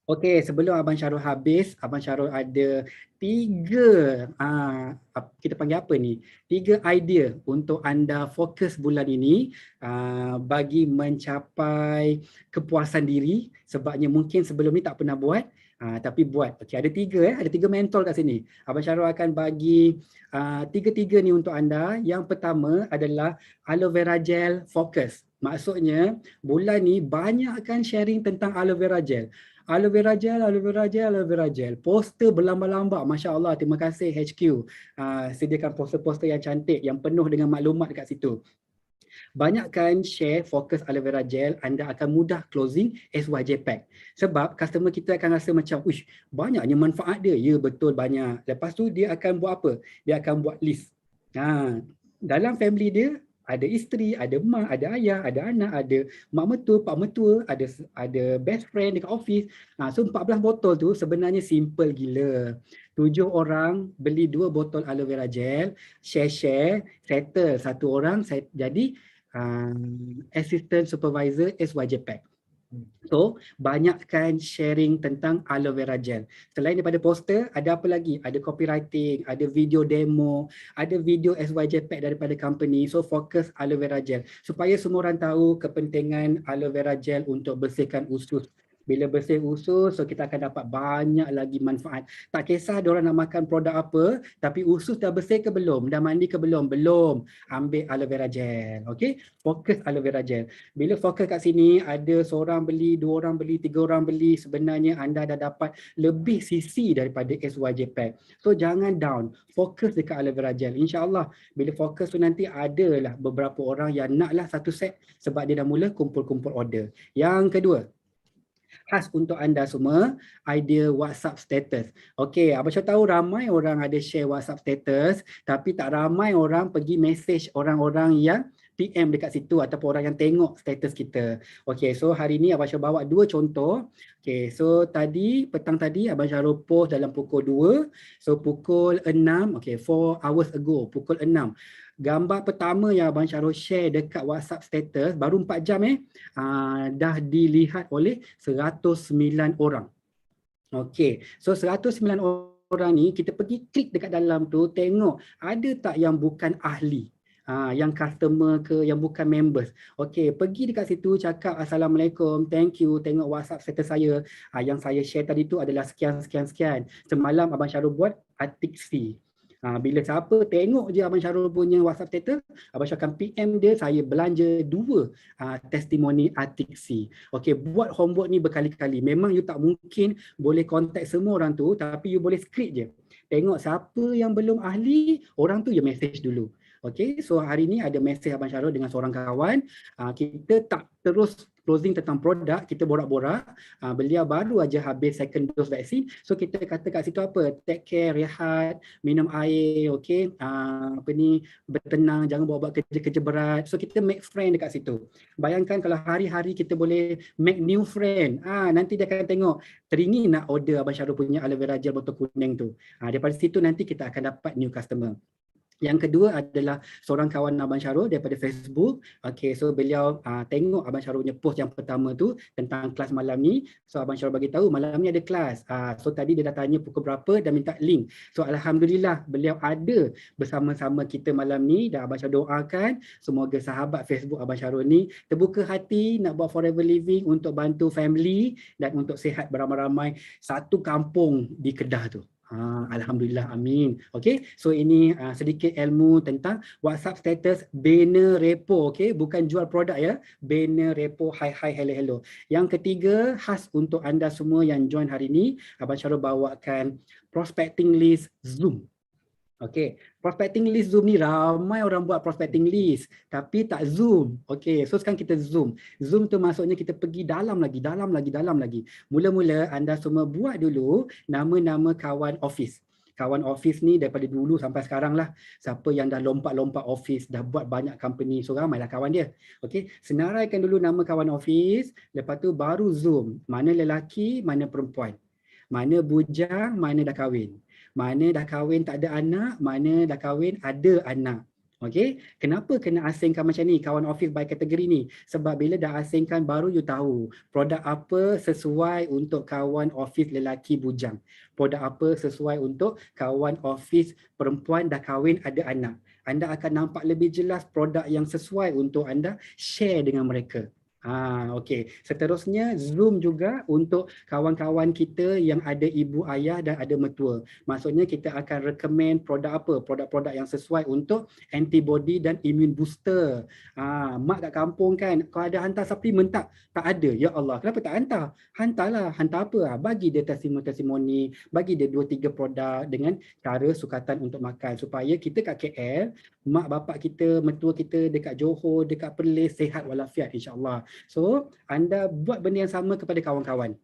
Okey, sebelum Abang Syarul habis, Abang Syarul ada 3, kita panggil apa ni? 3 idea untuk anda fokus bulan ini bagi mencapai kepuasan diri, sebabnya mungkin sebelum ni tak pernah buat, tapi buat. Okey, ada 3 ada 3 mentor kat sini. Abang Syarul akan bagi 3-3 ni untuk anda. Yang pertama adalah aloe vera gel fokus. Maksudnya bulan ni banyakkan sharing tentang aloe vera gel. Aloe vera gel, aloe vera gel, aloe vera gel. Poster berlambak-lambak. Masya Allah, terima kasih HQ. Sediakan poster-poster yang cantik, yang penuh dengan maklumat dekat situ. Banyakkan share fokus aloe vera gel, anda akan mudah closing SYJ pack. Sebab customer kita akan rasa macam, uish, banyaknya manfaat dia. Ya, betul banyak. Lepas tu dia akan buat apa? Dia akan buat list. Dalam family dia, ada isteri, ada mak, ada ayah, ada anak, ada mak mertua, pak mertua, ada best friend dekat office. So 14 botol tu sebenarnya simple gila. 7 orang beli 2 botol aloe vera gel, share, settle satu orang jadi assistant supervisor SYJ pack. So, banyakkan sharing tentang aloe vera gel. Selain daripada poster, ada apa lagi? Ada copywriting, ada video demo, ada video SYJ pack daripada company. So, fokus aloe vera gel. Supaya semua orang tahu kepentingan aloe vera gel untuk bersihkan usus. Bila bersih usus, so kita akan dapat banyak lagi manfaat. Tak kisah diorang nak makan produk apa, tapi usus dah bersih ke belum? Dah mandi ke belum? Belum. Ambil aloe vera gel. Okay? Fokus aloe vera gel. Bila fokus kat sini, ada seorang beli, 2 orang beli, 3 orang beli, sebenarnya anda dah dapat lebih sisi daripada SYJ pack. So jangan down. Fokus dekat aloe vera gel. InsyaAllah bila fokus tu nanti adalah beberapa orang yang naklah satu set sebab dia dah mula kumpul-kumpul order. Yang kedua, khas untuk anda semua, idea WhatsApp status. Okey, Abang Syah tahu ramai orang ada share WhatsApp status, tapi tak ramai orang pergi message orang-orang yang PM dekat situ ataupun orang yang tengok status kita. Okey, so hari ni Abang Syah bawa 2 contoh. Okey, so petang tadi Abang Syarul post dalam pukul 2. So pukul 6, okey, 4 hours ago, pukul 6. Gambar pertama yang Abang Syarul share dekat WhatsApp status baru 4 jam dah dilihat oleh 109 orang. Okey, so 109 orang ni kita pergi klik dekat dalam tu, tengok ada tak yang bukan ahli. Yang customer ke, yang bukan members. Okey, pergi dekat situ cakap Assalamualaikum, thank you, tengok WhatsApp status saya. Yang saya share tadi tu adalah sekian. Semalam Abang Syarul buat atiksi. Bila siapa tengok je Abang Syarul punya WhatsApp status, Abang Syarul akan PM dia, saya belanja 2 testimoni atiksi. Okey, buat homework ni berkali-kali. Memang you tak mungkin boleh contact semua orang tu, tapi you boleh script je. Tengok siapa yang belum ahli, orang tu je message dulu. Okey, so hari ni ada message Abang Syarul dengan seorang kawan. Kita tak terus closing tentang produk, kita borak-borak. Beliau baru aja habis second dose vaksin. So kita kata kat situ apa? Take care, rehat, minum air, okey. Bertenang, jangan buat kerja-kerja berat. So kita make friend dekat situ. Bayangkan kalau hari-hari kita boleh make new friend. Nanti dia akan tengok, teringin nak order Abang Syarul punya aloe vera gel botol kuning tu. Daripada situ nanti kita akan dapat new customer. Yang kedua adalah seorang kawan Abang Syarul daripada Facebook. Okey, so beliau tengok Abang Syarul punya post yang pertama tu tentang kelas malam ni. So Abang Syarul bagi tahu malam ni ada kelas. So tadi dia dah tanya pukul berapa dan minta link. So alhamdulillah beliau ada bersama-sama kita malam ni dan Abang Syarul doakan semoga sahabat Facebook Abang Syarul ni terbuka hati nak buat forever living untuk bantu family dan untuk sihat beramai-ramai satu kampung di Kedah tu. Alhamdulillah, amin. Okey, so ini sedikit ilmu tentang WhatsApp status banner repo. Okey, bukan jual produk ya, banner repo, hi hello. Yang ketiga, khas untuk anda semua yang join hari ini, Abang Syarul bawakan prospecting list Zoom. Okey, prospecting list Zoom ni ramai orang buat prospecting list tapi tak Zoom. Okey, so sekarang kita Zoom. Zoom tu maksudnya kita pergi dalam lagi. Mula-mula anda semua buat dulu nama-nama kawan office. Kawan office ni daripada dulu sampai sekarang lah. Siapa yang dah lompat-lompat office, dah buat banyak company, so ramailah kawan dia. Okey, senaraikan dulu nama kawan office, lepas tu baru Zoom. Mana lelaki, mana perempuan. Mana bujang, mana dah kahwin. Mana dah kahwin tak ada anak, mana dah kahwin ada anak. Okey, kenapa kena asingkan macam ni kawan office by kategori ni? Sebab bila dah asingkan baru you tahu produk apa sesuai untuk kawan office lelaki bujang. Produk apa sesuai untuk kawan office perempuan dah kahwin ada anak. Anda akan nampak lebih jelas produk yang sesuai untuk anda share dengan mereka. Okey. Seterusnya Zoom juga untuk kawan-kawan kita yang ada ibu ayah dan ada mertua. Maksudnya kita akan recommend produk apa? Produk-produk yang sesuai untuk antibody dan immune booster. Mak kat kampung kan, kalau ada hantar suplemen tak? Tak ada. Ya Allah, kenapa tak hantar? Hantarlah. Hantar apa? Bagi dia testimoni, bagi dia 2-3 produk dengan cara sukatan untuk makan supaya kita kat KL, mak bapak kita, mertua kita dekat Johor, dekat Perlis sihat walafiat insya-Allah. So, anda buat benda yang sama kepada kawan-kawan.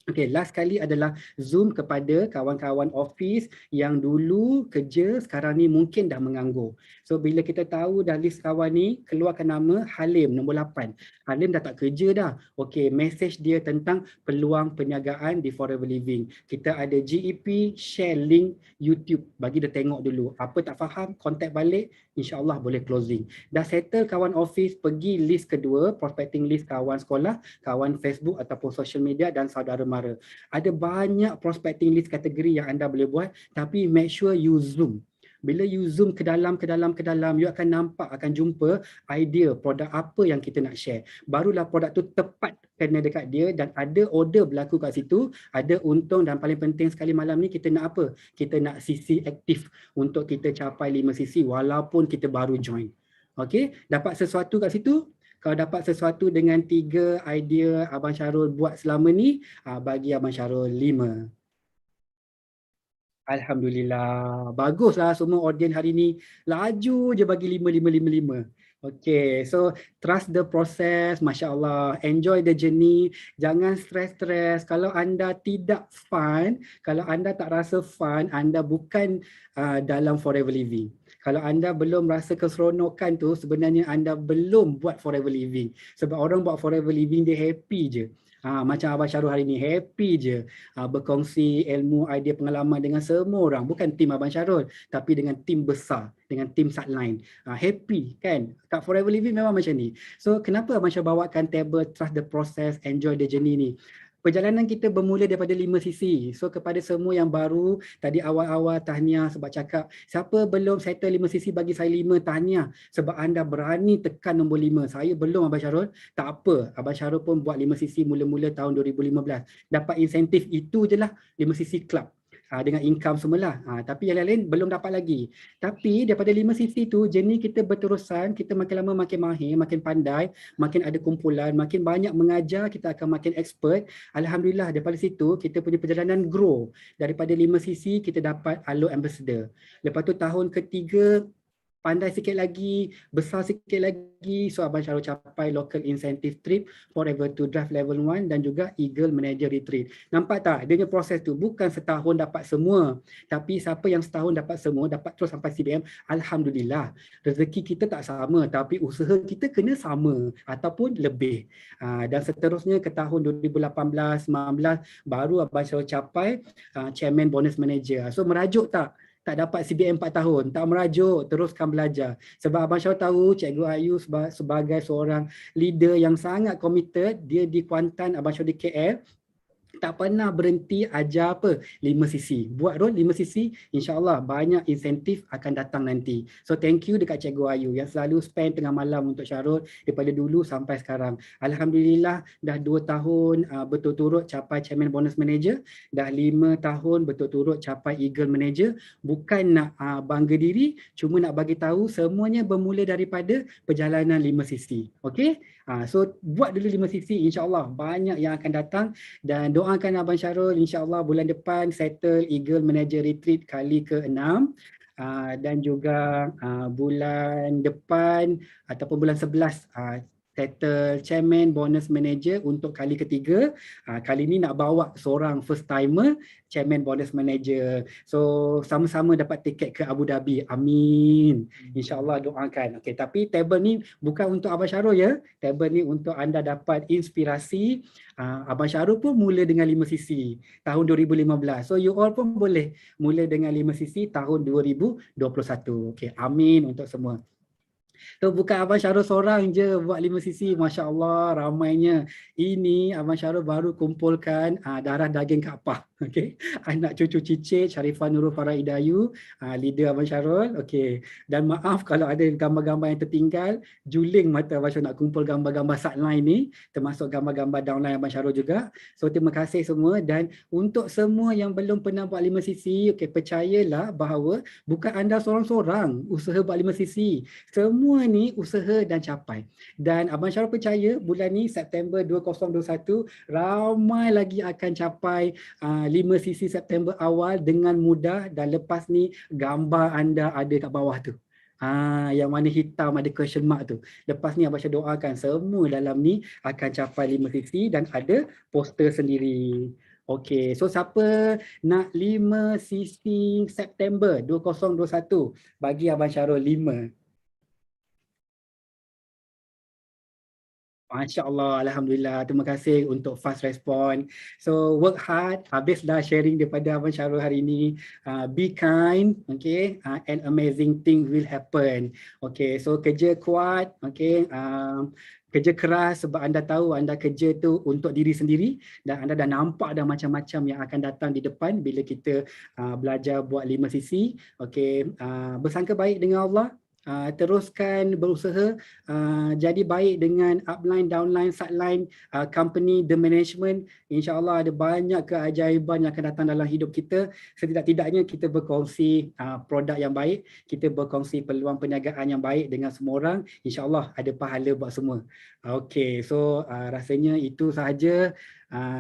Okey, last kali adalah Zoom kepada kawan-kawan office yang dulu kerja, sekarang ni mungkin dah menganggur. So, bila kita tahu dah list kawan ni, keluarkan nama Halim, nombor 8. Halim dah tak kerja dah. Okey, message dia tentang peluang perniagaan di Forever Living. Kita ada GEP, share link YouTube. Bagi dia tengok dulu. Apa tak faham, contact balik, insya-Allah boleh closing. Dah settle kawan office, pergi list kedua, prospecting list kawan sekolah, kawan Facebook ataupun social media dan saudara mara. Ada banyak prospecting list kategori yang anda boleh buat, tapi make sure you zoom. Bila you zoom ke dalam, you akan nampak, akan jumpa idea produk apa yang kita nak share. Barulah produk tu tepat kena dekat dia dan ada order berlaku kat situ, ada untung dan paling penting sekali malam ni kita nak apa? Kita nak CC aktif untuk kita capai 5 CC walaupun kita baru join. Okey, dapat sesuatu kat situ? Kalau dapat sesuatu dengan 3 idea Abang Syarul buat selama ni, bagi Abang Syarul 5. Alhamdulillah. Baguslah semua audience hari ni. Laju je bagi 5, 5, 5, 5. Okay, so trust the process, Masya Allah. Enjoy the journey. Jangan stres-stres. Kalau anda tidak fun, kalau anda tak rasa fun, anda bukan dalam Forever Living. Kalau anda belum rasa keseronokan tu, sebenarnya anda belum buat Forever Living. Sebab orang buat Forever Living dia happy je. Macam Abang Syarul hari ni happy je berkongsi ilmu, idea, pengalaman dengan semua orang. Bukan tim Abang Syarul, tapi dengan tim besar, dengan tim sideline. Happy kan? Kat Forever Living memang macam ni. So kenapa Abang Syarul bawakan table Trust the Process, Enjoy the Journey ni? Perjalanan kita bermula daripada 5 sisi. So kepada semua yang baru, tadi awal-awal tahniah sebab cakap, siapa belum settle 5 sisi bagi saya 5, tahniah. Sebab anda berani tekan nombor 5. Saya belum Abang Syarul. Tak apa, Abang Syarul pun buat 5 sisi mula-mula tahun 2015. Dapat insentif itu je lah 5 sisi club. Dengan income semualah. Tapi yang lain belum dapat lagi. Tapi daripada 5 sisi tu, jenis kita berterusan, kita makin lama makin mahir, makin pandai, makin ada kumpulan, makin banyak mengajar, kita akan makin expert. Alhamdulillah daripada situ, kita punya perjalanan grow. Daripada 5 sisi, kita dapat Alo Ambassador. Lepas tu tahun ketiga, pandai sikit lagi, besar sikit lagi, so Abang Syarul capai local incentive trip Forever to Drive level 1 dan juga Eagle Manager Retreat. Nampak tak? Dia punya proses tu bukan setahun dapat semua, tapi siapa yang setahun dapat semua, dapat terus sampai CBM, Alhamdulillah. Rezeki kita tak sama, tapi usaha kita kena sama ataupun lebih. Dan seterusnya ke tahun 2018-19 baru Abang Syarul capai Chairman Bonus Manager. So merajuk tak? Tak dapat CBM 4 tahun, tak merajuk, teruskan belajar. Sebab Abang Syarul tahu Cikgu Ayu sebagai seorang leader yang sangat committed, dia di Kuantan, Abang Syarul di KL, tak pernah berhenti ajar apa? 5 sisi. Buat road 5 sisi, insya-Allah banyak insentif akan datang nanti. So thank you dekat Cikgu Ayu yang selalu spend tengah malam untuk Syarul daripada dulu sampai sekarang. Alhamdulillah dah 2 tahun berturut-turut capai Chairman Bonus Manager, dah 5 tahun berturut-turut capai Eagle Manager. Bukan nak bangga diri, cuma nak bagi tahu semuanya bermula daripada perjalanan 5 sisi. Okey? So buat dulu 5 sisi, insya-Allah banyak yang akan datang dan doakan Abang Syarul insya-Allah bulan depan settle Eagle Manager Retreat kali ke-6 dan juga bulan depan ataupun bulan 11 settle Chairman Bonus Manager untuk kali ketiga. Kali ni nak bawa seorang first timer Chairman Bonus Manager. So sama-sama dapat tiket ke Abu Dhabi. Amin. InsyaAllah doakan. Okay, tapi table ni bukan untuk Abang Syarul ya. Table ni untuk anda dapat inspirasi. Abang Syarul pun mula dengan 5 sisi tahun 2015. So you all pun boleh mula dengan 5 sisi tahun 2021. Okay, amin untuk semua. So bukan Abang Syarul seorang je buat 5 sisi, Masya Allah ramainya. Ini Abang Syarul baru kumpulkan darah daging Kak Pah. Okay. Anak cucu cicit Sharifah Nurul Farah Idayu, leader Abang Syarul. Okay. Dan maaf kalau ada gambar-gambar yang tertinggal, juling mata Abang Syarul nak kumpul gambar-gambar sideline ni, termasuk gambar-gambar downline Abang Syarul juga. So terima kasih semua, dan untuk semua yang belum pernah buat 5 sisi, okay, percayalah bahawa bukan anda seorang-seorang usaha buat 5 sisi. Semua ni usaha dan capai. Dan Abang Syarul percaya bulan ni September 2021 ramai lagi akan capai 5 sisi September awal dengan mudah, dan lepas ni gambar anda ada kat bawah tu. Yang mana hitam ada question mark tu. Lepas ni Abang Syarul doakan semua dalam ni akan capai 5 sisi dan ada poster sendiri. Okey, so siapa nak 5 sisi September 2021, bagi Abang Syarul 5. Masya Allah, Alhamdulillah. Terima kasih untuk fast respon. So work hard. Habis dah sharing daripada Abang Syarul hari ini. Be kind, okay, and amazing thing will happen. Okay, so kerja kuat, okay, kerja keras sebab anda tahu anda kerja tu untuk diri sendiri, dan anda dah nampak dah macam-macam yang akan datang di depan bila kita belajar buat 5 sisi. Okay, bersangka baik dengan Allah. Teruskan berusaha, jadi baik dengan upline, downline, sideline, company, the management. InsyaAllah ada banyak keajaiban yang akan datang dalam hidup kita. Setidak-tidaknya kita berkongsi produk yang baik, kita berkongsi peluang perniagaan yang baik dengan semua orang. InsyaAllah ada pahala buat semua. Okay, so rasanya itu sahaja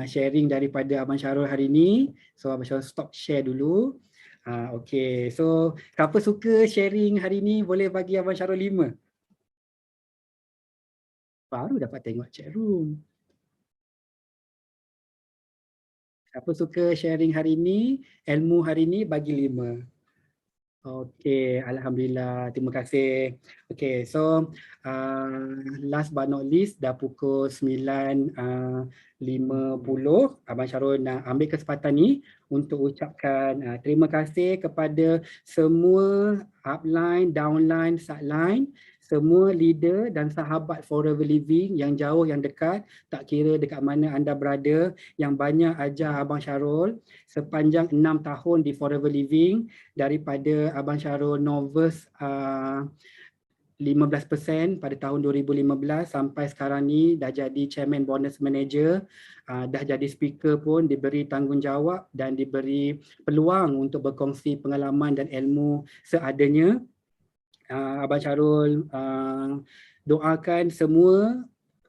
sharing daripada Abang Syarul hari ini. So Abang Syarul stop share dulu. Okay, so siapa suka sharing hari ni boleh bagi Abang Syarul 5. Baru dapat tengok chat room. Siapa suka sharing hari ni, ilmu hari ni, bagi 5. Okay, Alhamdulillah, terima kasih. Okay, so last but not least, dah pukul 9.50. Abang Syarul nak ambil kesempatan ni untuk ucapkan terima kasih kepada semua upline, downline, sideline, semua leader dan sahabat Forever Living yang jauh, yang dekat, tak kira dekat mana anda berada, yang banyak ajar Abang Syarul sepanjang 6 tahun di Forever Living, daripada Abang Syarul novice 15% pada tahun 2015 sampai sekarang ni dah jadi chairman bonus manager, dah jadi speaker pun, diberi tanggungjawab dan diberi peluang untuk berkongsi pengalaman dan ilmu seadanya. Abang Syarul doakan semua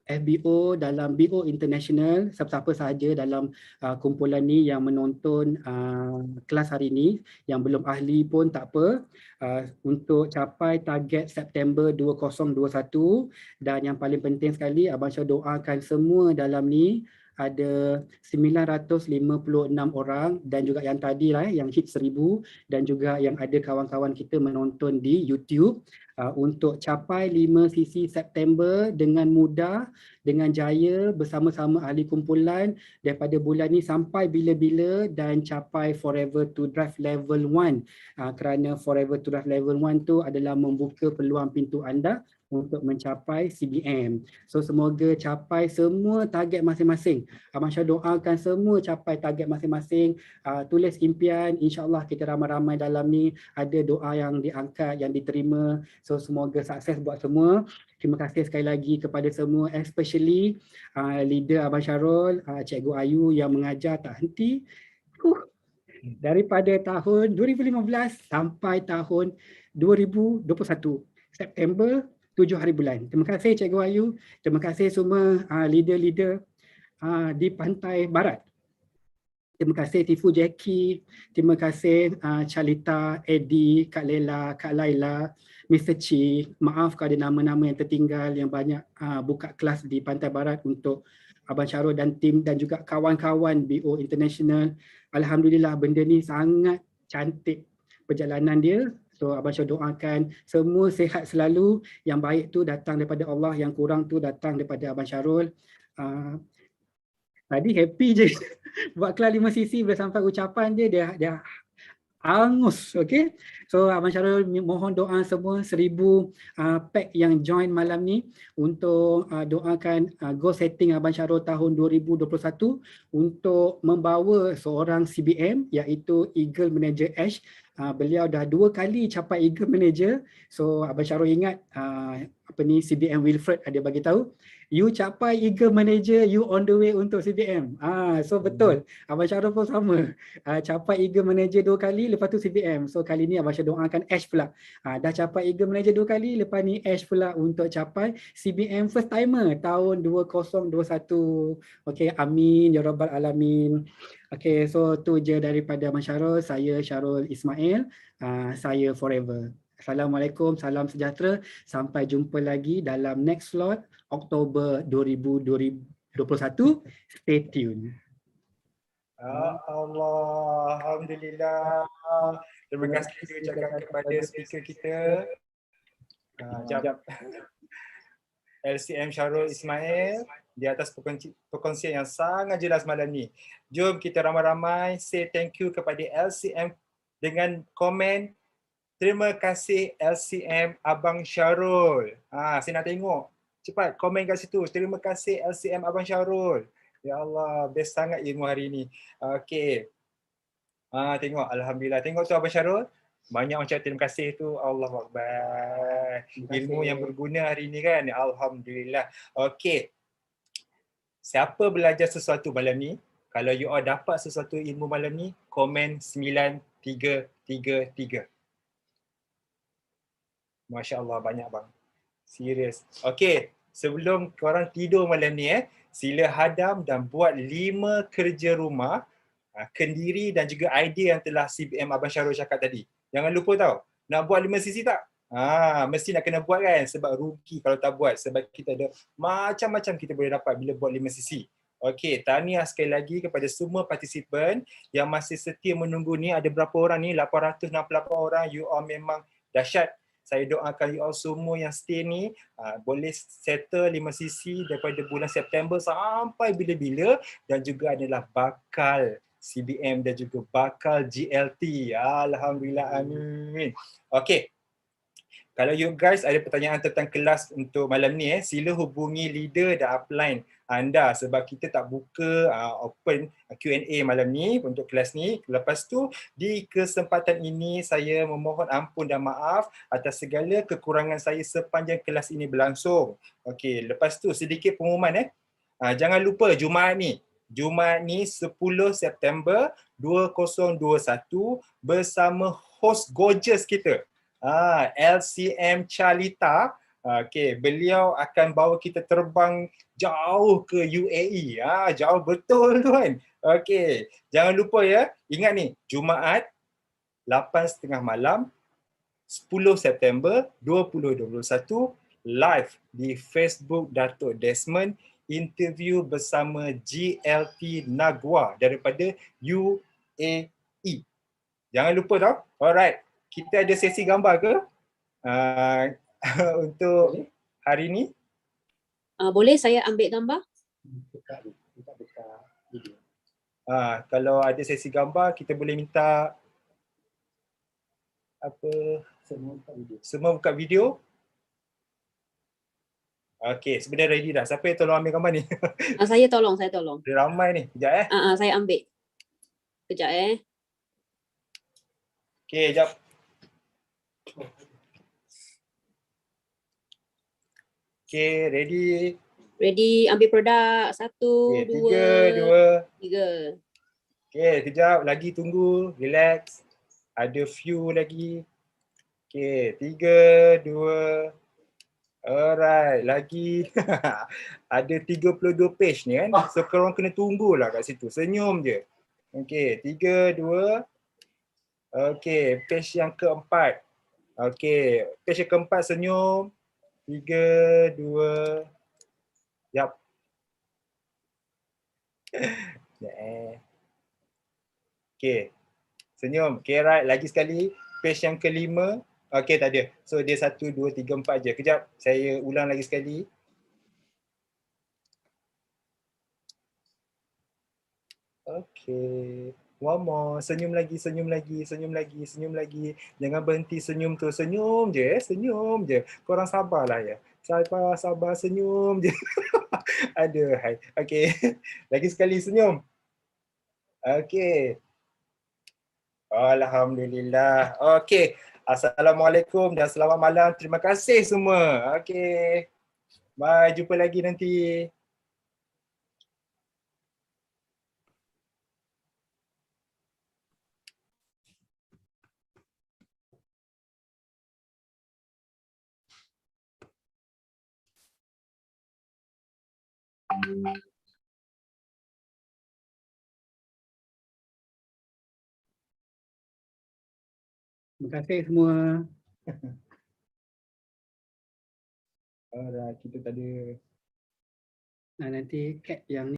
FBO dalam BO International, siapa-siapa sahaja dalam kumpulan ni yang menonton kelas hari ini, yang belum ahli pun tak apa, untuk capai target September 2021. Dan yang paling penting sekali, Abang Syarul doakan semua dalam ni ada 956 orang, dan juga yang tadi lah yang hit 1000, dan juga yang ada kawan-kawan kita menonton di YouTube, untuk capai 5 sisi September dengan mudah, dengan jaya, bersama-sama ahli kumpulan daripada bulan ni sampai bila-bila, dan capai Forever to Drive Level 1. Kerana Forever to Drive Level 1 tu adalah membuka peluang pintu anda untuk mencapai CBM. So semoga capai semua target masing-masing. Abang Syarul doakan semua capai target masing-masing. Tulis impian, insyaAllah kita ramai-ramai dalam ni ada doa yang diangkat, yang diterima. So semoga sukses buat semua. Terima kasih sekali lagi kepada semua, especially leader Abang Syarul, Cikgu Ayu yang mengajar tak henti. Daripada tahun 2015 sampai tahun 2021, September, 7 hari bulan. Terima kasih Cikgu Ayu, terima kasih semua leader-leader di Pantai Barat. Terima kasih Tifu Jackie, terima kasih Charlita, Eddie, Kak Lela, Kak Laila, Mr. Chi. Maaf kalau ada nama-nama yang tertinggal yang banyak buka kelas di Pantai Barat untuk Abang Syarul dan tim, dan juga kawan-kawan BO International. Alhamdulillah benda ni sangat cantik perjalanan dia. So Abang Syarul doakan semua sihat selalu, yang baik tu datang daripada Allah, yang kurang tu datang daripada Abang Syarul. Tadi happy je buat kelas 5 sisi, bila sampai ucapan dia angus. Okay. So Abang Syarul mohon doa semua 1000 pack yang join malam ni untuk doakan goal setting Abang Syarul tahun 2021 untuk membawa seorang CBM iaitu Eagle Manager Ash. Beliau dah 2 kali capai Eagle Manager. So Abang Syarul ingat CBM Wilfred ada bagi tahu, you capai Eagle Manager, you on the way untuk CBM. So betul. Abang Syarul pun sama. Capai Eagle Manager 2 kali, lepas tu CBM. So kali ni Abang Syarul doakan Ash pula. Dah capai Eagle Manager 2 kali, lepas ni Ash pula untuk capai CBM first timer tahun 2021. Okay, amin ya rabbal alamin. Okay, so tu je daripada Abang Syarul. Saya Syarul Ismail. Saya forever. Assalamualaikum, salam sejahtera. Sampai jumpa lagi dalam next slot Oktober 2021. Stay tune. Allah, Alhamdulillah. Terima kasih diucapkan kepada speaker kita. LCM Syarul Ismail di atas perkongsian yang sangat jelas malam ni. Jom kita ramai-ramai say thank you kepada LCM dengan komen terima kasih LCM Abang Syarul. Saya nak tengok. Cepat komen kat situ. Terima kasih LCM Abang Syarul. Ya Allah, best sangat ilmu hari ni. Okey. Tengok, alhamdulillah. Tengok tu Abang Syarul. Banyak orang cakap terima kasih tu. Allahuakbar. Ilmu yang berguna hari ni kan. Alhamdulillah. Okey. Siapa belajar sesuatu malam ni? Kalau you all dapat sesuatu ilmu malam ni, komen 9333. Masya Allah, banyak bang. Serius. Okey, sebelum korang tidur malam ni sila hadam dan buat 5 kerja rumah, kendiri dan juga idea yang telah CBM Abang Syarul cakap tadi. Jangan lupa tau, nak buat 5 sisi tak? Mesti nak kena buat kan, sebab rugi kalau tak buat, sebab kita ada macam-macam kita boleh dapat bila buat 5 sisi. Okey, tahniah sekali lagi kepada semua partisipan yang masih setia menunggu ni. Ada berapa orang ni? 868 orang. You all memang dahsyat. Saya doakan you all semua yang stay ni boleh settle 5 sisi daripada bulan September sampai bila-bila, dan juga adalah bakal CBM dan juga bakal GLT. Alhamdulillah, amin. Okey. Kalau you guys ada pertanyaan tentang kelas untuk malam ni sila hubungi leader dan upline anda, sebab kita tak buka open Q&A malam ni untuk kelas ni. Lepas tu di kesempatan ini saya memohon ampun dan maaf atas segala kekurangan saya sepanjang kelas ini berlangsung. Okey, lepas tu sedikit pengumuman jangan lupa Jumaat ni 10 September 2021 bersama host gorgeous kita LCM Charlita. Okay, beliau akan bawa kita terbang jauh ke UAE. Jauh betul tu kan. Okay, jangan lupa ingat ni, Jumaat 8:30 malam 10 September 2021 live di Facebook Datuk Desmond, interview bersama GLT Nagwa daripada UAE. Jangan lupa tau. Alright, kita ada sesi gambar ke untuk hari ni? Boleh saya ambil gambar? Kalau ada sesi gambar, kita boleh minta semua buka video. Okey, sebenarnya ready dah. Siapa yang tolong ambil gambar ni? Saya tolong. Dia ramai ni. Sekejap Saya ambil. Kejap Okey, sekejap. Okey, ready. Ready, ambil produk. 1, 2, 3. Okey, kejap. Lagi tunggu. Relax. Ada few lagi. Okey, 3, 2. Alright, lagi. Ada 32 page ni kan. So korang kena tunggulah kat situ. Senyum je. Okey, 3, 2. Okey, page yang keempat. Okey, page yang keempat senyum. 3, 2. Yap. Okey. Senyum. Okey, right. Lagi sekali. Page yang kelima. Okey, tak ada. So dia 1, 2, 3, 4 je. Kejap. Saya ulang lagi sekali. Okey. One more. Senyum lagi, senyum lagi, senyum lagi, senyum lagi. Jangan berhenti senyum tu. Senyum je, senyum je. Korang sabarlah ya. Sabar, sabar, senyum je. Aduhai. Okey. Lagi sekali senyum. Okey. Alhamdulillah. Okey. Assalamualaikum dan selamat malam. Terima kasih semua. Okey. Bye. Jumpa lagi nanti. Terima kasih semua. Alright, kita tak ada Nanti cat yang